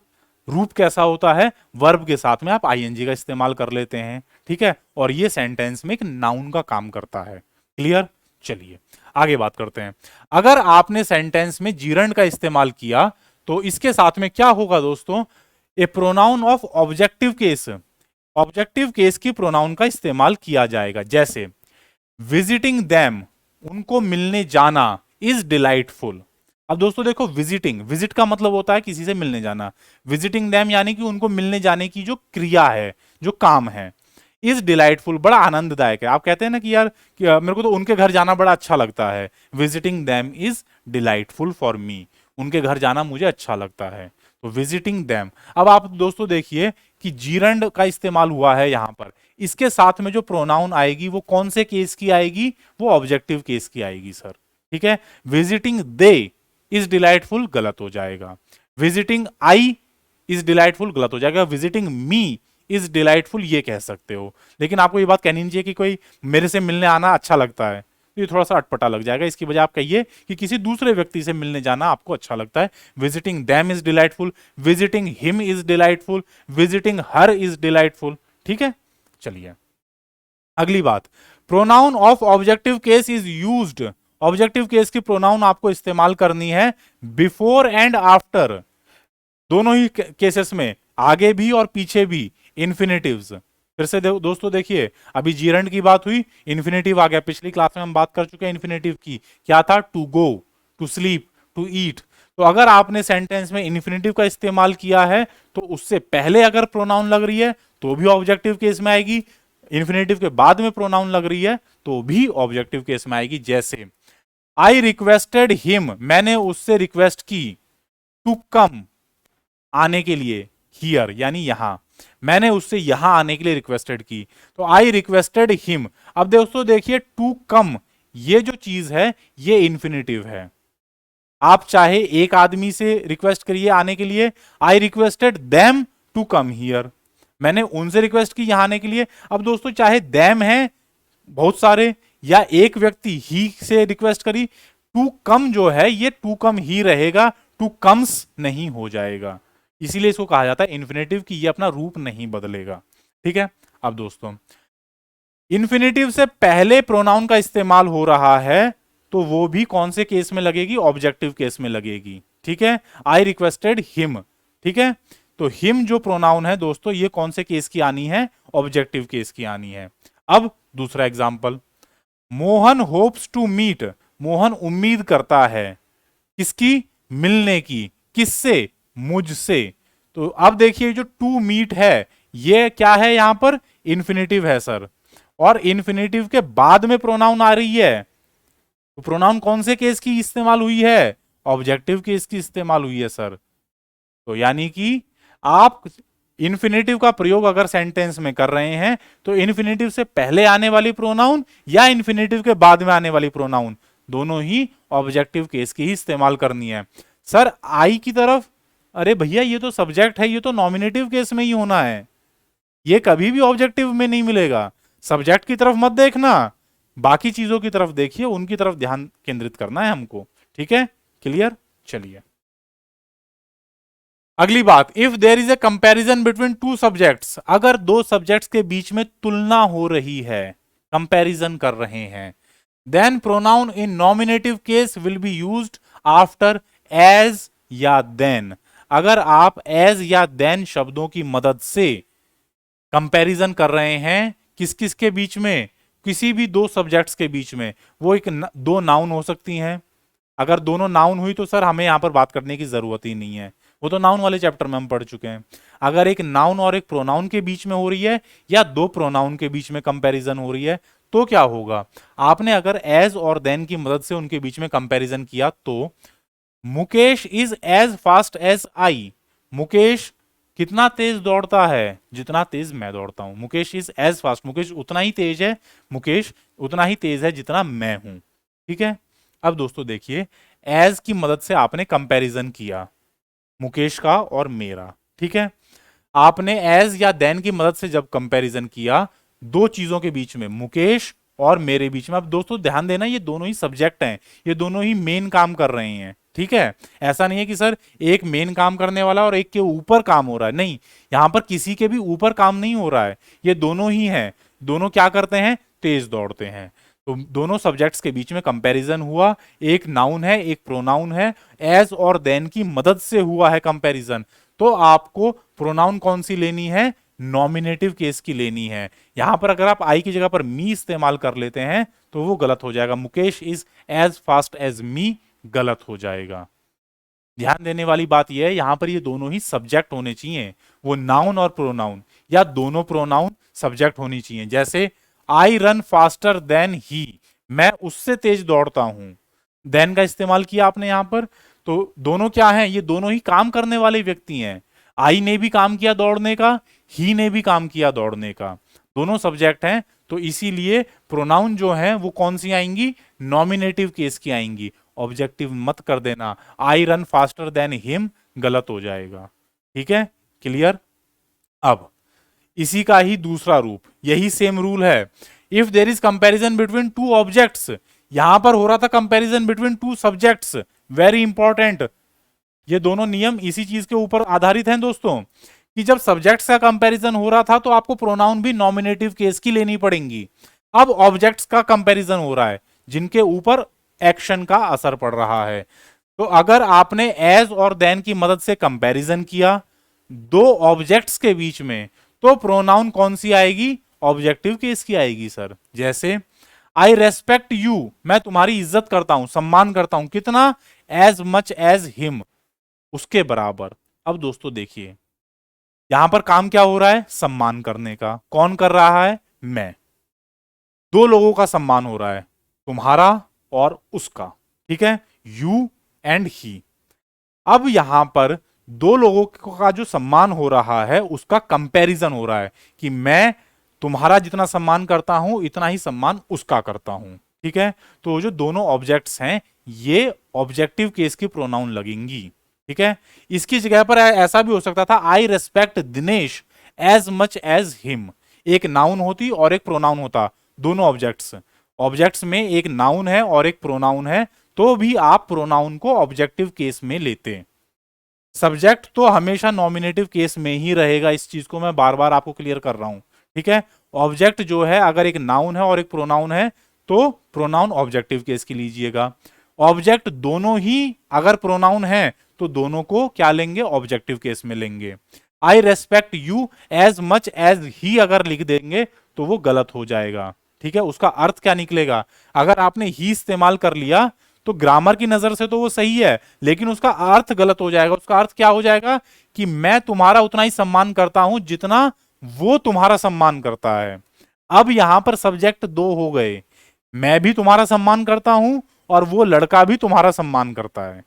रूप कैसा होता है, वर्ब के साथ में आप आईएनजी का इस्तेमाल कर लेते हैं। ठीक है, और ये सेंटेंस में एक नाउन का काम करता है। क्लियर, चलिए आगे बात करते हैं। अगर आपने सेंटेंस में जीरंड का इस्तेमाल किया तो इसके साथ में क्या होगा दोस्तों, a pronoun of objective case, objective case की प्रोनाउन का इस्तेमाल किया जाएगा। जैसे विजिटिंग दैम, उनको मिलने जाना, इज डिलाइटफुल। अब दोस्तों देखो, विजिटिंग, विजिट का मतलब होता है किसी से मिलने जाना, विजिटिंग दैम यानी कि उनको मिलने जाने की जो क्रिया है, जो काम है, इज डिलाइटफुल, बड़ा आनंददायक है। आप कहते हैं ना कि यार मेरे को तो उनके घर जाना बड़ा अच्छा लगता है, visiting them is delightful for me, उनके घर जाना मुझे अच्छा लगता है, तो विजिटिंग दैम। अब आप दोस्तों देखिए कि जीरंड का इस्तेमाल हुआ है यहां पर, इसके साथ में जो प्रोनाउन आएगी वो कौन से केस की आएगी, वो ऑब्जेक्टिव केस की आएगी सर। ठीक है, विजिटिंग दे इज डिलाइटफुल गलत हो जाएगा, विजिटिंग आई इज डिलाइटफुल गलत हो जाएगा, विजिटिंग मी इज डिलाइटफुल ये कह सकते हो। लेकिन आपको ये बात कहनी नहीं चाहिए कि कोई मेरे से मिलने आना अच्छा लगता है, ये थोड़ा सा अटपटा लग जाएगा। इसकी वजह आप कहिए कि किसी दूसरे व्यक्ति से मिलने जाना आपको अच्छा लगता है। Visiting them is delightful, visiting him is delightful, visiting her is delightful. ठीक है, चलिए अगली बात, pronoun of objective case is used, objective case की प्रोनाउन आपको इस्तेमाल करनी है बिफोर एंड आफ्टर, दोनों ही केसेस में, आगे भी और पीछे भी, इन्फिनेटिव्स। फिर से दोस्तों देखिए, अभी जीरंड की बात हुई, इन्फिनेटिव आ गया, पिछली क्लास में हम बात कर चुके हैं इन्फिनेटिव की, क्या था, to go, to sleep, to eat. तो अगर आपने सेंटेंस में इन्फिनेटिव का इस्तेमाल किया है तो उससे पहले अगर प्रोनाउन लग रही है तो भी ऑब्जेक्टिव केस में आएगी, इन्फिनेटिव के बाद में प्रोनाउन लग रही है तो भी ऑब्जेक्टिव केस में आएगी। जैसे आई रिक्वेस्टेड हिम, मैंने उससे रिक्वेस्ट की, टू कम, आने के लिए, हियर यानी यहां, मैंने उससे यहां आने के लिए रिक्वेस्टेड की, तो आई रिक्वेस्टेड हिम। अब दोस्तों देखिए, टू कम ये जो चीज है ये इन्फिनेटिव है, आप चाहे एक आदमी से रिक्वेस्ट करिए आने के लिए, I requested them to come here, मैंने उनसे रिक्वेस्ट की यहां आने के लिए। अब दोस्तों चाहे देम है बहुत सारे या एक व्यक्ति ही से रिक्वेस्ट करी, टू कम जो है ये टू कम ही रहेगा, टू कम्स नहीं हो जाएगा, इसीलिए इसको कहा जाता है इन्फिनेटिव की ये अपना रूप नहीं बदलेगा। ठीक है, अब दोस्तों इन्फिनेटिव से पहले प्रोनाउन का इस्तेमाल हो रहा है तो वो भी कौन से केस में लगेगी, ऑब्जेक्टिव केस में लगेगी। ठीक है, आई रिक्वेस्टेड हिम, ठीक है, तो हिम जो प्रोनाउन है दोस्तों ये कौन से केस की आनी है, ऑब्जेक्टिव केस की आनी है। अब दूसरा example, Mohan hopes to meet, Mohan उम्मीद करता है किसकी, मिलने की, किससे, मुझसे। तो अब देखिए जो टू मीट है ये क्या है, यहां पर इन्फिनेटिव है सर, और इन्फिनेटिव के बाद में प्रोनाउन आ रही है, तो प्रोनाउन कौन से केस की इस्तेमाल हुई है, ऑब्जेक्टिव केस की इस्तेमाल हुई है सर। तो यानी कि आप इन्फिनेटिव का प्रयोग अगर सेंटेंस में कर रहे हैं तो इन्फिनेटिव से पहले आने वाली प्रोनाउन या इन्फिनेटिव के बाद में आने वाली प्रोनाउन दोनों ही ऑब्जेक्टिव केस की ही इस्तेमाल करनी है। सर आई की तरफ, अरे भैया ये तो सब्जेक्ट है, ये तो नॉमिनेटिव केस में ही होना है, ये कभी भी ऑब्जेक्टिव में नहीं मिलेगा। सब्जेक्ट की तरफ मत देखना, बाकी चीजों की तरफ देखिए, उनकी तरफ ध्यान केंद्रित करना है हमको। ठीक है, क्लियर, चलिए अगली बात, if there is a comparison between two subjects, अगर दो सब्जेक्ट्स के बीच में तुलना हो रही है, कंपैरिजन कर रहे हैं। Then pronoun in nominative case will be used after as या देन। अगर आप एज या देन शब्दों की मदद से कंपैरिजन कर रहे हैं किस किस के बीच में, किसी भी दो सब्जेक्ट्स के बीच में, वो एक दो नाउन हो सकती हैं। अगर दोनों नाउन हुई तो सर हमें यहां पर बात करने की जरूरत ही नहीं है, वो तो नाउन वाले चैप्टर में हम पढ़ चुके हैं। अगर एक नाउन और एक प्रोनाउन के बीच में हो रही है या दो प्रोनाउन के बीच में कंपैरिजन हो रही है तो क्या होगा, आपने अगर एज और देन की मदद से उनके बीच में कंपैरिजन किया तो Mukesh is as fast as I. Mukesh कितना तेज दौड़ता है जितना तेज मैं दौड़ता हूं। Mukesh is as fast, Mukesh उतना ही तेज है, मुकेश उतना ही तेज है जितना मैं हूं। ठीक है, अब दोस्तों देखिए, एज की मदद से आपने कंपैरिजन किया मुकेश का और मेरा। ठीक है, आपने एज या देन की मदद से जब कंपैरिजन किया दो चीजों के बीच में, मुकेश और मेरे बीच में। अब दोस्तों ध्यान देना, ये दोनों ही सब्जेक्ट हैं, ये दोनों ही मेन काम कर रहे हैं। ठीक है, ऐसा नहीं है कि सर एक मेन काम करने वाला और एक के ऊपर काम हो रहा है, नहीं, यहां पर किसी के भी ऊपर काम नहीं हो रहा है, ये दोनों ही हैं। दोनों क्या करते हैं, तेज दौड़ते हैं। तो दोनों सब्जेक्ट्स के बीच में कंपैरिजन हुआ, एक नाउन है एक प्रोनाउन है, एज और देन की मदद से हुआ है कंपैरिजन। तो आपको प्रोनाउन कौन सी लेनी है, नॉमिनेटिव केस की लेनी है। यहां पर अगर आप आई की जगह पर मी इस्तेमाल कर लेते हैं तो वो गलत हो जाएगा। Mukesh is as fast as me गलत हो जाएगा। ध्यान देने वाली बात यह है, यहां पर ये दोनों ही सब्जेक्ट होने चाहिए, वो नाउन और प्रोनाउन, या दोनों प्रोनाउन सब्जेक्ट होनी चाहिए। जैसे I run faster than he, मैं उससे तेज दौड़ता हूं, देन का इस्तेमाल किया आपने यहां पर, तो दोनों क्या हैं, ये दोनों ही काम करने वाले व्यक्ति हैं। आई ने भी काम किया दौड़ने का, ही ने भी काम किया दौड़ने का, दोनों सब्जेक्ट हैं। तो इसीलिए प्रोनाउन जो है वो कौन सी आएंगी, नॉमिनेटिव केस की आएंगी। ऑब्जेक्टिव मत कर देना, आई रन फास्टर देन हिम गलत हो जाएगा। ठीक है, क्लियर। अब इसी का ही दूसरा रूप, यही सेम रूल है। If there is comparison between two objects, यहां पर हो रहा था comparison between two subjects, very important. ये दोनों नियम इसी चीज के ऊपर आधारित हैं दोस्तों, कि जब सब्जेक्ट्स का कंपैरिजन हो रहा था तो आपको प्रोनाउन भी नॉमिनेटिव केस की लेनी पड़ेंगी। अब ऑब्जेक्ट्स का कंपैरिजन हो रहा है जिनके ऊपर एक्शन का असर पड़ रहा है। तो अगर आपने एज और देन की मदद से कंपैरिजन किया दो ऑब्जेक्ट्स के बीच में, तो प्रोनाउन कौन सी आएगी, ऑब्जेक्टिव केस की आएगी सर। जैसे आई रेस्पेक्ट यू, मैं तुम्हारी इज्जत करता हूं, सम्मान करता हूं, कितना, एज मच एज हिम, उसके बराबर। अब दोस्तों देखिए, यहां पर काम क्या हो रहा है, सम्मान करने का। कौन कर रहा है, मैं। दो लोगों का सम्मान हो रहा है, तुम्हारा और उसका। ठीक है, यू एंड ही। अब यहां पर दो लोगों का जो सम्मान हो रहा है उसका कंपैरिजन हो रहा है कि मैं तुम्हारा जितना सम्मान करता हूं इतना ही सम्मान उसका करता हूं। ठीक है, तो जो दोनों ऑब्जेक्ट्स हैं ये ऑब्जेक्टिव केस की प्रोनाउन लगेंगी। ठीक है, इसकी जगह पर ऐसा भी हो सकता था, I respect Dinesh as much as him. एक नाउन होती और एक प्रोनाउन होता, दोनों ऑब्जेक्ट्स में एक नाउन है और एक प्रोनाउन है, तो भी आप प्रोनाउन को ऑब्जेक्टिव केस में लेते। सब्जेक्ट तो हमेशा नॉमिनेटिव केस में ही रहेगा, इस चीज को मैं बार बार आपको क्लियर कर रहा हूं। ठीक है, ऑब्जेक्ट जो है अगर एक नाउन है और एक प्रोनाउन है तो प्रोनाउन ऑब्जेक्टिव केस की लीजिएगा। ऑब्जेक्ट दोनों ही अगर प्रोनाउन है तो दोनों को क्या लेंगे, ऑब्जेक्टिव केस में लेंगे। I respect you as much as he अगर लिख देंगे तो वो गलत हो जाएगा। ठीक है, उसका अर्थ क्या निकलेगा, अगर आपने ही इस्तेमाल कर लिया तो ग्रामर की नजर से तो वो सही है, लेकिन उसका अर्थ गलत हो जाएगा। उसका अर्थ क्या हो जाएगा कि मैं तुम्हारा उतना ही सम्मान करता हूं जितना वो तुम्हारा सम्मान करता है। अब यहां पर सब्जेक्ट दो हो गए, मैं भी तुम्हारा सम्मान करता हूं और वो लड़का भी तुम्हारा सम्मान करता है।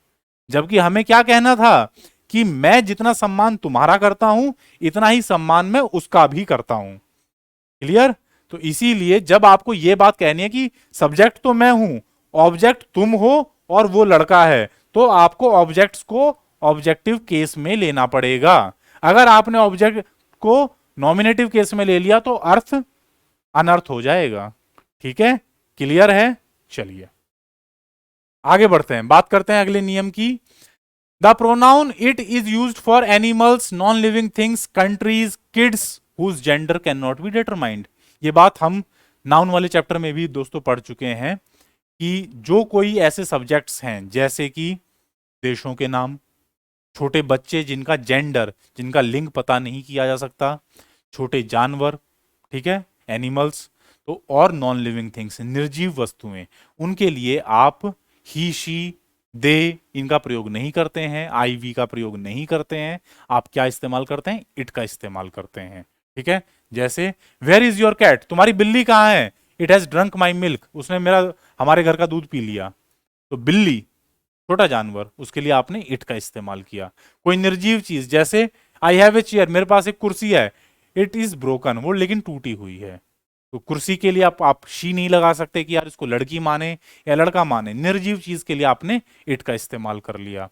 जबकि हमें क्या कहना था कि मैं जितना सम्मान तुम्हारा करता हूं इतना ही सम्मान मैं उसका भी करता हूं। क्लियर। तो इसीलिए जब आपको यह बात कहनी है कि सब्जेक्ट तो मैं हूं, ऑब्जेक्ट तुम हो और वो लड़का है, तो आपको ऑब्जेक्ट्स को ऑब्जेक्टिव केस में लेना पड़ेगा। अगर आपने ऑब्जेक्ट को नॉमिनेटिव केस में ले लिया तो अर्थ अनर्थ हो जाएगा। ठीक है, क्लियर है। चलिए आगे बढ़ते हैं, बात करते हैं अगले नियम की। The pronoun it is used for animals, non living things, countries, kids whose gender can not be determined. ये बात हम नाउन वाले चैप्टर में भी दोस्तों पढ़ चुके हैं कि जो कोई ऐसे सब्जेक्ट्स हैं जैसे कि देशों के नाम, छोटे बच्चे जिनका जेंडर, जिनका लिंग पता नहीं किया जा सकता, छोटे जानवर, ठीक है, एनिमल्स, तो और नॉन लिविंग थिंग्स, निर्जीव वस्तुएं, उनके लिए आप ही, शी, दे इनका प्रयोग नहीं करते हैं, आई वी का प्रयोग नहीं करते हैं। आप क्या इस्तेमाल करते हैं? इट का इस्तेमाल करते हैं, ठीक है। जैसे वेयर इज योर कैट, तुम्हारी बिल्ली कहाँ है? It has drunk my milk, उसने हमारे घर का दूध पी लिया। तो बिल्ली छोटा जानवर, उसके लिए आपने इट का इस्तेमाल किया। कोई निर्जीव चीज जैसे आई हैव ए चेयर, मेरे पास एक कुर्सी है, इट इज ब्रोकन, वो लेकिन टूटी हुई है। तो कुर्सी के लिए आप शी नहीं लगा सकते कि यार इसको लड़की माने या लड़का माने। निर्जीव चीज के लिए आपने इट का इस्तेमाल कर लिया।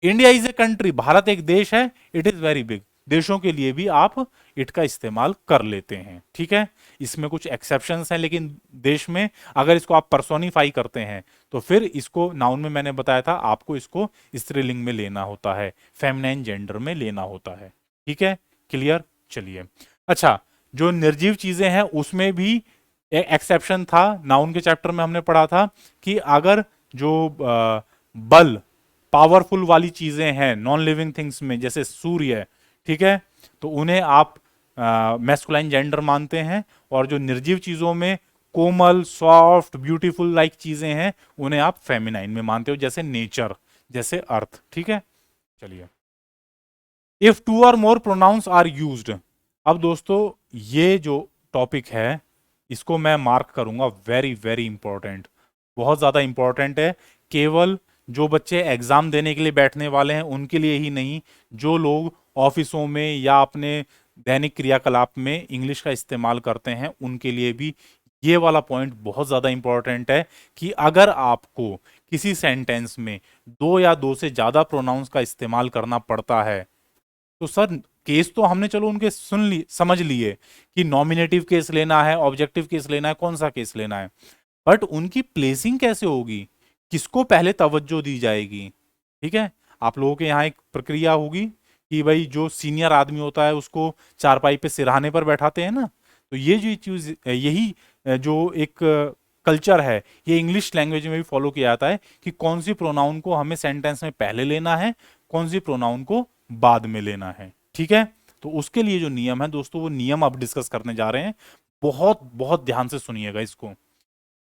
India is a country, Bharat एक देश है, इट इज वेरी बिग, देशों के लिए भी आप इट का इस्तेमाल कर लेते हैं, ठीक है। इसमें कुछ एक्सेप्शंस हैं, लेकिन देश में अगर इसको आप पर्सोनिफाई करते हैं तो फिर इसको नाउन में मैंने बताया था आपको इसको स्त्रीलिंग में लेना होता है, फेमिनाइन जेंडर में लेना होता है, ठीक है। क्लियर? चलिए, अच्छा, जो निर्जीव चीजें हैं उसमें भी एक एक्सेप्शन था। नाउन के चैप्टर में हमने पढ़ा था कि अगर जो बल, पावरफुल वाली चीजें हैं नॉन लिविंग थिंग्स में, जैसे सूर्य, ठीक है, तो उन्हें आप मैस्कुलाइन जेंडर मानते हैं, और जो निर्जीव चीजों में कोमल, सॉफ्ट, ब्यूटीफुल लाइक चीजें हैं उन्हें आप फेमिनाइन में मानते हो, जैसे नेचर, जैसे अर्थ, ठीक है। चलिए, इफ टू और मोर प्रोनाउंस आर यूज्ड। अब दोस्तों ये जो टॉपिक है इसको मैं मार्क करूंगा वेरी वेरी इंपॉर्टेंट, बहुत ज्यादा इंपॉर्टेंट है। केवल जो बच्चे एग्जाम देने के लिए बैठने वाले हैं उनके लिए ही नहीं, जो लोग ऑफिसों में या अपने दैनिक क्रियाकलाप में इंग्लिश का इस्तेमाल करते हैं उनके लिए भी ये वाला पॉइंट बहुत ज्यादा इंपॉर्टेंट है कि अगर आपको किसी सेंटेंस में दो या दो से ज्यादा प्रोनाउंस का इस्तेमाल करना पड़ता है, तो सर केस तो हमने चलो उनके समझ लिए कि नॉमिनेटिव केस लेना है, ऑब्जेक्टिव केस लेना है, कौन सा केस लेना है, बट उनकी प्लेसिंग कैसे होगी, किसको पहले तवज्जो दी जाएगी, ठीक है। आप लोगों के यहाँ एक प्रक्रिया होगी कि भाई जो सीनियर आदमी होता है उसको चारपाई पे सिरहाने पर बैठाते हैं ना, तो ये जो चीज, यही जो एक कल्चर है, ये इंग्लिश लैंग्वेज में भी फॉलो किया जाता है कि कौन सी प्रोनाउन को हमें सेंटेंस में पहले लेना है, कौन सी प्रोनाउन को बाद में लेना है, ठीक है। तो उसके लिए जो नियम है दोस्तों, वो नियम आप डिस्कस करने जा रहे हैं, बहुत बहुत ध्यान से सुनिएगा इसको।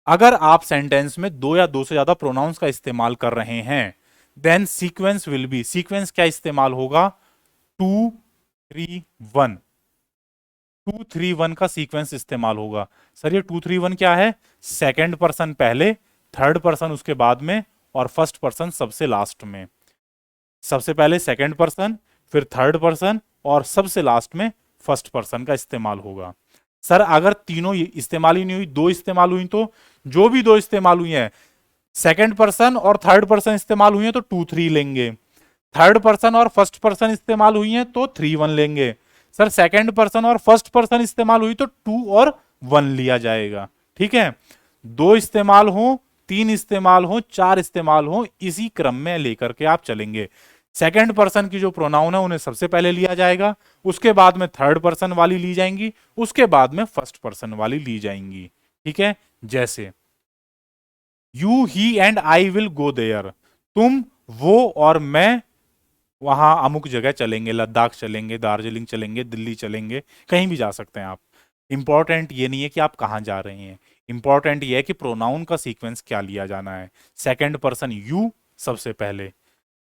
अगर आप सेंटेंस में दो या दो से ज्यादा प्रोनाउंस का इस्तेमाल कर रहे हैं, then sequence will be, sequence क्या इस्तेमाल होगा? 2-3-1, 2-3-1 का सीक्वेंस इस्तेमाल होगा। सर ये 2-3-1 क्या है? सेकंड पर्सन पहले, थर्ड पर्सन उसके बाद में, और फर्स्ट पर्सन सबसे लास्ट में। सबसे पहले सेकंड पर्सन, फिर थर्ड पर्सन, और सबसे लास्ट में फर्स्ट पर्सन का इस्तेमाल होगा। सर अगर तीनों इस्तेमाल ही नहीं हुई, दो इस्तेमाल हुई, तो जो भी दो इस्तेमाल हुई है, सेकंड पर्सन और थर्ड पर्सन इस्तेमाल हुई है तो 2-3 लेंगे, थर्ड पर्सन और फर्स्ट पर्सन इस्तेमाल हुई है तो 3-1 लेंगे। सर सेकंड पर्सन और फर्स्ट पर्सन इस्तेमाल हुई तो 2 और 1 लिया जाएगा, ठीक है। दो इस्तेमाल हो, तीन इस्तेमाल हो, चार इस्तेमाल हो, इसी क्रम में लेकर के आप चलेंगे। सेकंड पर्सन की जो प्रोनाउन है उन्हें सबसे पहले लिया जाएगा, उसके बाद में थर्ड पर्सन वाली ली जाएंगी, उसके बाद में फर्स्ट पर्सन वाली ली जाएंगी, ठीक है। जैसे you, he and I will go there, तुम, वो और मैं वहां अमुक जगह चलेंगे, लद्दाख चलेंगे, दार्जिलिंग चलेंगे, दिल्ली चलेंगे, कहीं भी जा सकते हैं आप। इंपॉर्टेंट ये नहीं है कि आप कहां जा रहे हैं, इंपॉर्टेंट ये है कि प्रोनाउन का सीक्वेंस क्या लिया जाना है। सेकंड पर्सन यू सबसे पहले,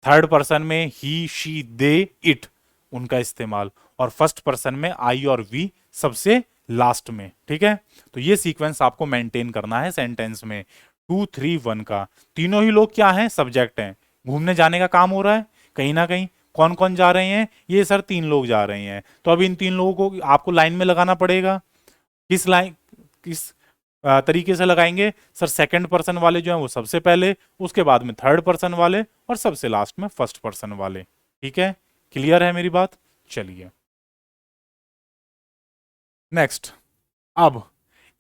थर्ड पर्सन में ही, शी, दे, इट उनका इस्तेमाल, और फर्स्ट पर्सन में आई और वी सबसे लास्ट में, ठीक है। तो ये सीक्वेंस आपको मेंटेन करना है सेंटेंस में 2-3-1 का। तीनों ही लोग क्या हैं? सब्जेक्ट हैं। घूमने जाने का काम हो रहा है कहीं ना कहीं, कौन कौन जा रहे हैं? ये सर 3 लोग जा रहे हैं, तो अब इन 3 लोगों को आपको लाइन में लगाना पड़ेगा। किस लाइन, किस तरीके से लगाएंगे? सर सेकंड पर्सन वाले जो हैं वो सबसे पहले, उसके बाद में थर्ड पर्सन वाले, और सबसे लास्ट में फर्स्ट पर्सन वाले, ठीक है। क्लियर है मेरी बात? चलिए नेक्स्ट। अब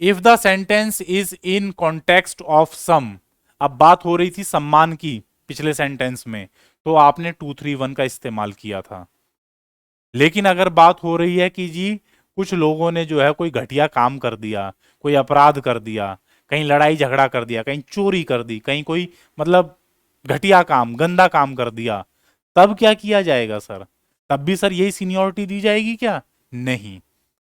if the sentence is in context of some, अब बात हो रही थी सम्मान की पिछले सेंटेंस में, तो आपने 2-3-1 का इस्तेमाल किया था। लेकिन अगर बात हो रही है कि जी कुछ लोगों ने जो है कोई घटिया काम कर दिया, कोई अपराध कर दिया, कहीं लड़ाई झगड़ा कर दिया, कहीं चोरी कर दी, कहीं कोई मतलब घटिया काम, गंदा काम कर दिया, तब क्या किया जाएगा सर? तब भी सर यही सीनियोरिटी दी जाएगी क्या? नहीं,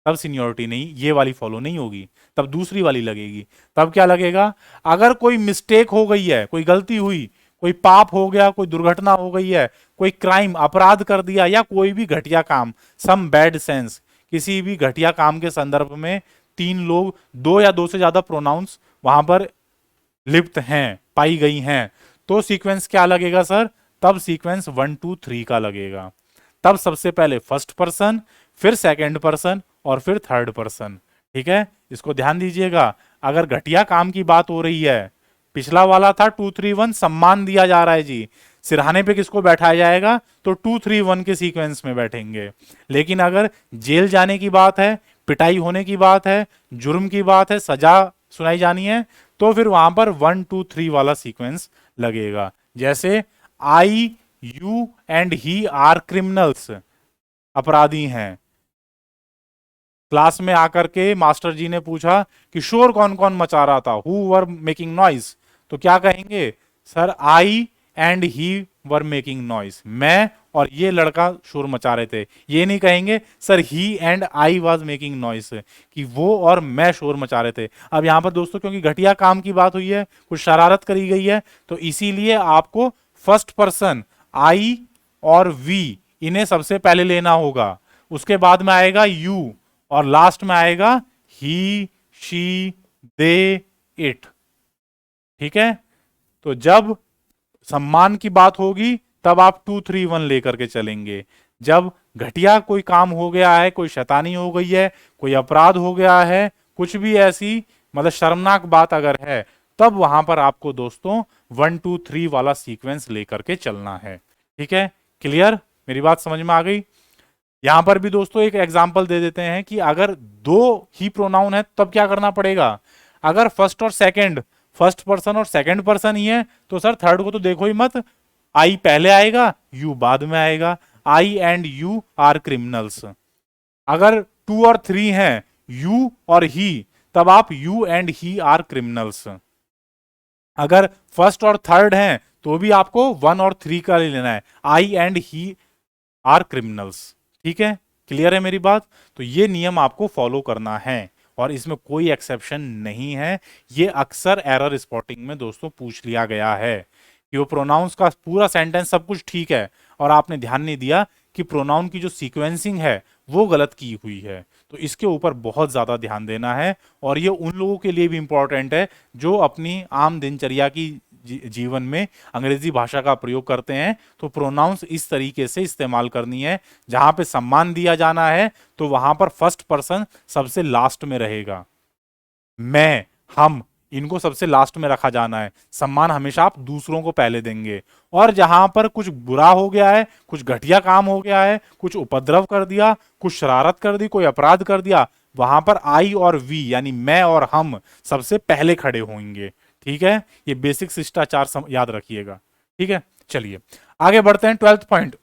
तब सीनियोरिटी नहीं, ये वाली फॉलो नहीं होगी, तब दूसरी वाली लगेगी। तब क्या लगेगा? अगर कोई मिस्टेक हो गई है, कोई गलती हुई, कोई पाप हो गया, कोई दुर्घटना हो गई है, कोई क्राइम अपराध कर दिया, या कोई भी घटिया काम, सम बैड सेंस, किसी भी घटिया काम के संदर्भ में तीन लोग, दो या दो से ज्यादा प्रोनाउंस वहां पर लिप्त हैं, पाई गई हैं, तो सीक्वेंस क्या लगेगा सर? तब सीक्वेंस 1 2 3 का लगेगा। तब सबसे पहले फर्स्ट पर्सन, फिर सेकंड पर्सन, और फिर थर्ड पर्सन। ठीक है, इसको ध्यान दीजिएगा। अगर घटिया काम की बात हो रही है, पिछला वाला था 2 3 1, सम्मान दिया जा रहा है जी, सिरहाने पे किसको बैठाया जाएगा? तो 2 3 1 के सीक्वेंस में बैठेंगे। लेकिन अगर जेल जाने की बात है, पिटाई होने की बात है, जुर्म की बात है, सजा सुनाई जानी है, तो फिर वहां पर 1 2 3 वाला सीक्वेंस लगेगा। जैसे I, you and he are criminals, अपराधी हैं। क्लास में आकर के मास्टर जी ने पूछा कि शोर कौन कौन मचा रहा था, हु वर मेकिंग नॉइस, तो क्या कहेंगे? Sir I and he were making noise, मैं और ये लड़का शोर मचा रहे थे। ये नहीं कहेंगे sir he and I was making noise, कि वो और मैं शोर मचा रहे थे। अब यहां पर दोस्तों क्योंकि घटिया काम की बात हुई है, कुछ शरारत करी गई है, तो इसीलिए आपको फर्स्ट पर्सन आई और वी, इन्हें सबसे पहले लेना होगा। उसके बाद में आएगा यू, और लास्ट में आएगा ही, शी, दे, इट। ठीक है, तो जब सम्मान की बात होगी तब आप 2 3 1 लेकर के चलेंगे। जब घटिया कोई काम हो गया है, कोई शैतानी हो गई है, कोई अपराध हो गया है, कुछ भी ऐसी मतलब शर्मनाक बात अगर है, तब वहां पर आपको दोस्तों 1 2 3 वाला सीक्वेंस लेकर के चलना है। ठीक है, क्लियर? मेरी बात समझ में आ गई? यहां पर भी दोस्तों एक एग्जाम्पल दे देते हैं कि अगर दो ही प्रोनाउन है तब क्या करना पड़ेगा। अगर फर्स्ट और सेकंड, फर्स्ट पर्सन और सेकंड पर्सन ही है, तो सर थर्ड को तो देखो ही मत, आई पहले आएगा, यू बाद में आएगा। I and you are criminals. अगर टू और थ्री हैं, यू और ही, तब आप you and he are criminals. अगर फर्स्ट और थर्ड हैं, तो भी आपको 1 और 3 का लेना है, आई एंड ही आर क्रिमिनल्स। ठीक है, क्लियर है मेरी बात? तो ये नियम आपको फॉलो करना है, और इसमें कोई एक्सेप्शन नहीं है। ये अक्सर एरर स्पॉटिंग में दोस्तों पूछ लिया गया है कि वो प्रोनाउंस का पूरा सेंटेंस सब कुछ ठीक है, और आपने ध्यान नहीं दिया कि प्रोनाउन की जो सीक्वेंसिंग है वो गलत की हुई है। तो इसके ऊपर बहुत ज्यादा ध्यान देना है, और ये उन लोगों के लिए भी इंपॉर्टेंट है जो अपनी आम दिनचर्या की जीवन में अंग्रेजी भाषा का प्रयोग करते हैं। तो प्रोनाउंस इस तरीके से इस्तेमाल करनी है, जहां पे सम्मान दिया जाना है तो वहां पर फर्स्ट पर्सन सबसे लास्ट में रहेगा, मैं, हम, इनको सबसे लास्ट में रखा जाना है। सम्मान हमेशा आप दूसरों को पहले देंगे। और जहां पर कुछ बुरा हो गया है, कुछ घटिया काम हो गया है, कुछ उपद्रव कर दिया, कुछ शरारत कर दी, कोई अपराध कर दिया, वहां पर आई और वी यानी मैं और हम सबसे पहले खड़े होंगे। ठीक है, ये बेसिक शिष्टाचार याद रखिएगा। ठीक है, चलिए आगे बढ़ते हैं। 12th पॉइंट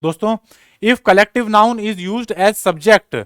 दोस्तों, if collective noun is used as subject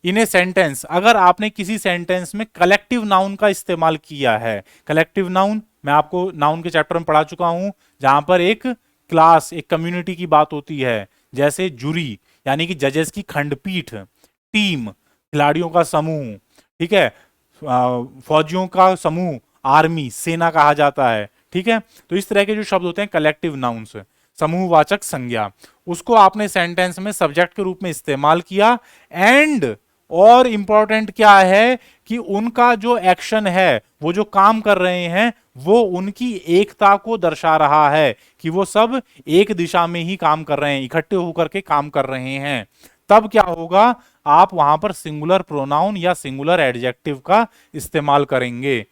in a sentence, अगर आपने किसी सेंटेंस में कलेक्टिव नाउन का इस्तेमाल किया है। कलेक्टिव नाउन मैं आपको नाउन के चैप्टर में पढ़ा चुका हूं, जहां पर एक क्लास, एक कम्युनिटी की बात होती है, जैसे जूरी यानी कि जजेस की खंडपीठ, टीम खिलाड़ियों का समूह, ठीक है, फौजियों का समूह, आर्मी सेना कहा जाता है। ठीक है, तो इस तरह के जो शब्द होते हैं कलेक्टिव नाउन्स, समूहवाचक संज्ञा, उसको आपने सेंटेंस में सब्जेक्ट के रूप में इस्तेमाल किया। एंड और इंपॉर्टेंट क्या है कि उनका जो एक्शन है, वो जो काम कर रहे हैं, वो उनकी एकता को दर्शा रहा है कि वो सब एक दिशा में ही काम कर रहे हैं, इकट्ठे होकर के काम कर रहे हैं। तब क्या होगा, आप वहां पर सिंगुलर प्रोनाउन या सिंगुलर एडजेक्टिव का इस्तेमाल करेंगे।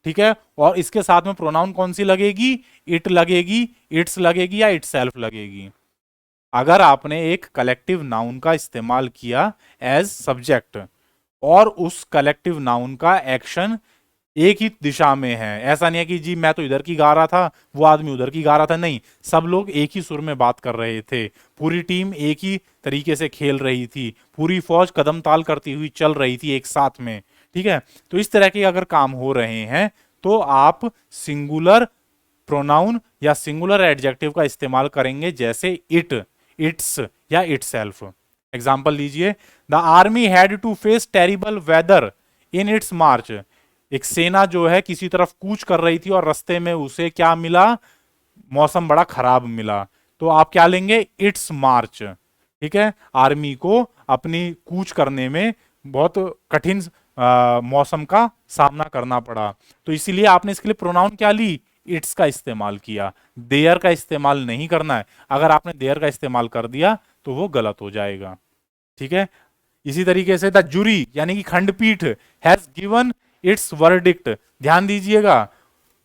ठीक है, और इसके साथ में प्रोनाउन कौन सी लगेगी? इट लगेगी, इट्स लगेगी, या इटसेल्फ लगेगी। अगर आपने एक कलेक्टिव नाउन का इस्तेमाल किया एज सब्जेक्ट, और उस कलेक्टिव नाउन का एक्शन एक ही दिशा में है। ऐसा नहीं है कि जी मैं तो इधर की गा रहा था, वो आदमी उधर की गा रहा था, नहीं, सब लोग एक ही सुर में बात कर रहे थे, पूरी टीम एक ही तरीके से खेल रही थी, पूरी फौज कदम ताल करती हुई चल रही थी एक साथ में। ठीक है, तो इस तरह के अगर काम हो रहे हैं तो आप सिंगुलर प्रोनाउन या सिंगुलर एडजेक्टिव का इस्तेमाल करेंगे, जैसे इट, इट्स या इटसेल्फ। एग्जाम्पल लीजिए, the army had to face terrible weather in its march. एक सेना जो है किसी तरफ कूच कर रही थी और रास्ते में उसे क्या मिला, मौसम बड़ा खराब मिला। तो आप क्या लेंगे, इट्स मार्च। ठीक है, आर्मी को अपनी कूच करने में बहुत कठिन मौसम का सामना करना पड़ा, तो इसीलिए आपने इसके लिए प्रोनाउन क्या ली, इट्स का इस्तेमाल किया। देयर का इस्तेमाल नहीं करना है, अगर आपने देयर का इस्तेमाल कर दिया तो वो गलत हो जाएगा। ठीक है, इसी तरीके से द जूरी यानी कि खंडपीठ हैज गिवन इट्स वर्डिक्ट। ध्यान दीजिएगा,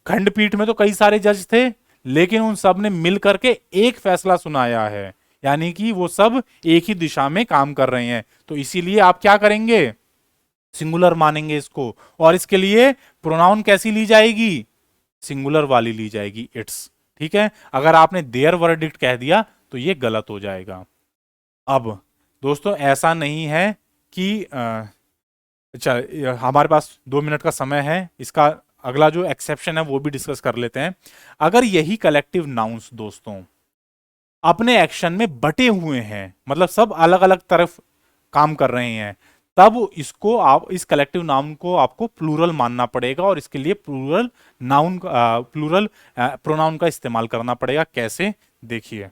खंडपीठ में तो कई सारे जज थे, लेकिन उन सब ने मिल करके एक फैसला सुनाया है, यानी कि वो सब एक ही दिशा में काम कर रहे हैं। तो इसीलिए आप क्या करेंगे, सिंगुलर मानेंगे इसको, और इसके लिए प्रोनाउन कैसी ली जाएगी, सिंगुलर वाली ली जाएगी, इट्स। ठीक है, अगर आपने देयर वर्डिक्ट कह दिया तो ये गलत हो जाएगा। अब दोस्तों ऐसा नहीं है कि अच्छा, हमारे पास 2 मिनट का समय है, इसका अगला जो एक्सेप्शन है वो भी डिस्कस कर लेते हैं। अगर यही कलेक्टिव नाउन्स दोस्तों अपने एक्शन में बटे हुए हैं, मतलब सब अलग अलग तरफ काम कर रहे हैं, तब इसको आप, इस कलेक्टिव नाउन को आपको प्लूरल मानना पड़ेगा, और इसके लिए प्लूरल नाउन, प्लूरल प्रोनाउन का इस्तेमाल करना पड़ेगा। कैसे, देखिए,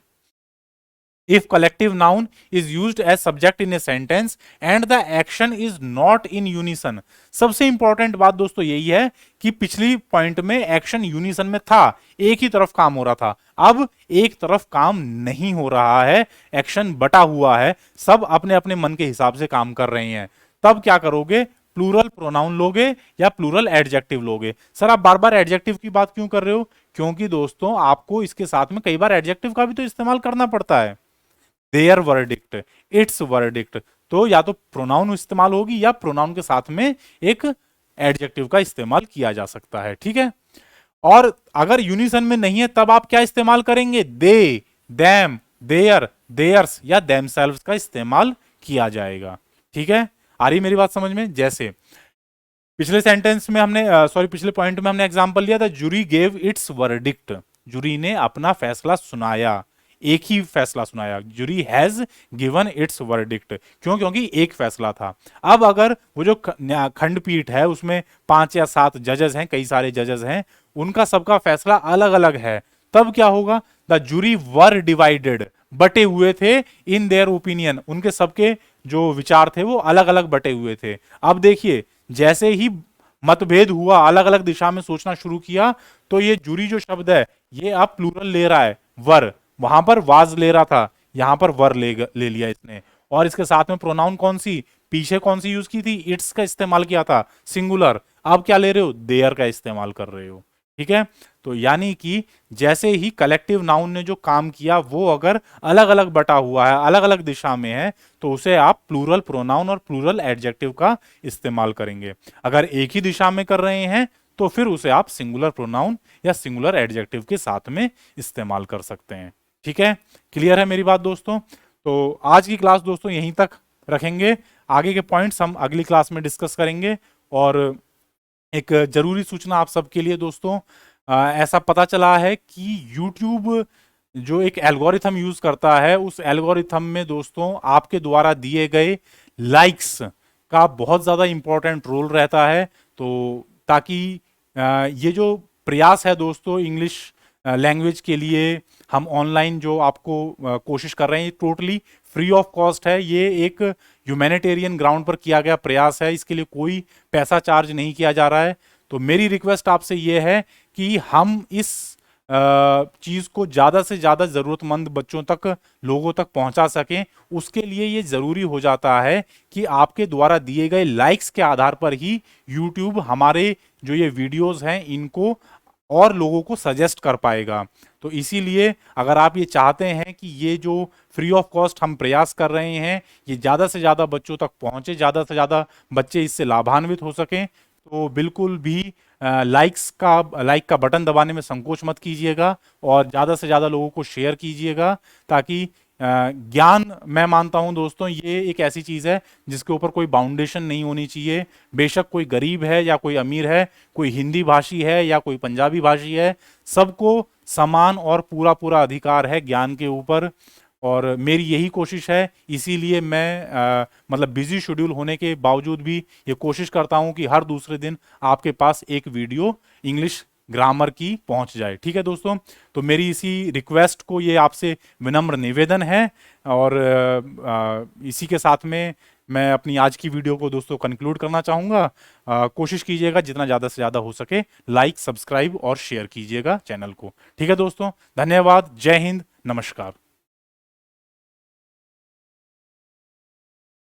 if collective noun is used as subject in a sentence and the action is not in unison। सबसे इंपॉर्टेंट बात दोस्तों यही है कि पिछली पॉइंट में एक्शन यूनिसन में था, एक ही तरफ काम हो रहा था, अब एक तरफ काम नहीं हो रहा है, एक्शन बटा हुआ है, सब अपने अपने मन के हिसाब से काम कर रहे हैं। तब क्या करोगे, प्लूरल प्रोनाउन लोगे या प्लूरल एडजेक्टिव लोगे। सर आप बार बार एडजेक्टिव की बात क्यों कर रहे हो, क्योंकि दोस्तों आपको इसके साथ में कई बार एडजेक्टिव का भी तो इस्तेमाल करना पड़ता है। देयर वर्डिक्ट, इट्स वर्डिक्ट, तो या तो प्रोनाउन इस्तेमाल होगी या प्रोनाउन के साथ में एक एडजेक्टिव का इस्तेमाल किया जा सकता है। ठीक है, और अगर यूनिसन में नहीं है तब आप क्या इस्तेमाल करेंगे, दे, देम, देयर, देयर्स या देमसेल्व्स का इस्तेमाल किया जाएगा। ठीक है, आ रही मेरी बात समझ में। जैसे पिछले सेंटेंस में हमने सॉरी पिछले पॉइंट में हमने एग्जांपल लिया था, jury gave its verdict, jury ने अपना फैसला सुनाया, एक ही फैसला सुनाया, jury has given its verdict. क्यों, क्योंकि एक फैसला था। अब अगर वो जो खंडपीठ है उसमें 5 या 7 जजेस हैं, कई सारे जजेस हैं, उनका सबका फैसला अलग अलग है, तब क्या होगा, द जूरी वर डिवाइडेड, बटे हुए थे इन देयर ओपिनियन, उनके सबके जो विचार थे वो अलग अलग बटे हुए थे। अब देखिए, जैसे ही मतभेद हुआ, अलग अलग दिशा में सोचना शुरू किया, तो ये जूरी जो शब्द है ये अब प्लूरल ले रहा है, वर, वहां पर वाज ले रहा था, यहां पर वर ले लिया इसने, और इसके साथ में प्रोनाउन कौन सी, पीछे कौन सी यूज की थी, इट्स का इस्तेमाल किया था, सिंगुलर, अब क्या ले रहे हो, देयर का इस्तेमाल कर रहे हो। ठीक है, तो यानी कि जैसे ही कलेक्टिव नाउन ने जो काम किया वो अगर अलग अलग बटा हुआ है, अलग अलग दिशा में है, तो उसे आप प्लूरल प्रोनाउन और प्लूरल एडजेक्टिव का इस्तेमाल करेंगे। अगर एक ही दिशा में कर रहे हैं तो फिर उसे आप सिंगुलर प्रोनाउन या सिंगुलर एडजेक्टिव के साथ में इस्तेमाल कर सकते हैं। ठीक है, क्लियर है मेरी बात दोस्तों। तो आज की क्लास दोस्तों यहीं तक रखेंगे, आगे के पॉइंट्स हम अगली क्लास में डिस्कस करेंगे। और एक जरूरी सूचना आप सबके लिए दोस्तों, ऐसा पता चला है कि YouTube जो एक एल्गोरिथम यूज करता है, उस एल्गोरिथम में दोस्तों आपके द्वारा दिए गए लाइक्स का बहुत ज्यादा इंपॉर्टेंट रोल रहता है। तो ताकि ये जो प्रयास है दोस्तों इंग्लिश लैंग्वेज के लिए, हम ऑनलाइन जो आपको कोशिश कर रहे हैं, टोटली फ्री ऑफ कॉस्ट है, ये एक ह्यूमैनिटेरियन ग्राउंड पर किया गया प्रयास है, इसके लिए कोई पैसा चार्ज नहीं किया जा रहा है। तो मेरी रिक्वेस्ट आपसे ये है कि हम इस चीज को ज्यादा से ज्यादा जरूरतमंद बच्चों तक, लोगों तक पहुंचा सकें, उसके लिए ये जरूरी हो जाता है कि आपके द्वारा दिए गए लाइक्स के आधार पर ही YouTube हमारे जो ये वीडियोस हैं इनको और लोगों को सजेस्ट कर पाएगा। तो इसीलिए अगर आप ये चाहते हैं कि ये जो फ्री ऑफ कॉस्ट हम प्रयास कर रहे हैं ये ज़्यादा से ज़्यादा बच्चों तक पहुंचे, ज़्यादा से ज़्यादा बच्चे इससे लाभान्वित हो सकें, तो बिल्कुल भी लाइक का बटन दबाने में संकोच मत कीजिएगा और ज़्यादा से ज़्यादा लोगों को शेयर कीजिएगा, ताकि ज्ञान, मैं मानता हूं दोस्तों, ये एक ऐसी चीज़ है जिसके ऊपर कोई बाउंडेशन नहीं होनी चाहिए। बेशक कोई गरीब है या कोई अमीर है, कोई हिंदी भाषी है या कोई पंजाबी भाषी है, सबको समान और पूरा पूरा अधिकार है ज्ञान के ऊपर। और मेरी यही कोशिश है, इसीलिए मैं मतलब बिजी शेड्यूल होने के बावजूद भी ये कोशिश करता हूं कि हर दूसरे दिन आपके पास एक वीडियो इंग्लिश ग्रामर की पहुंच जाए। ठीक है दोस्तों, तो मेरी इसी रिक्वेस्ट को, ये आपसे विनम्र निवेदन है। और इसी के साथ में मैं अपनी आज की वीडियो को दोस्तों कंक्लूड करना चाहूँगा। कोशिश कीजिएगा जितना ज़्यादा से ज़्यादा हो सके लाइक, सब्सक्राइब और शेयर कीजिएगा चैनल को। ठीक है दोस्तों, धन्यवाद। जय हिंद, नमस्कार।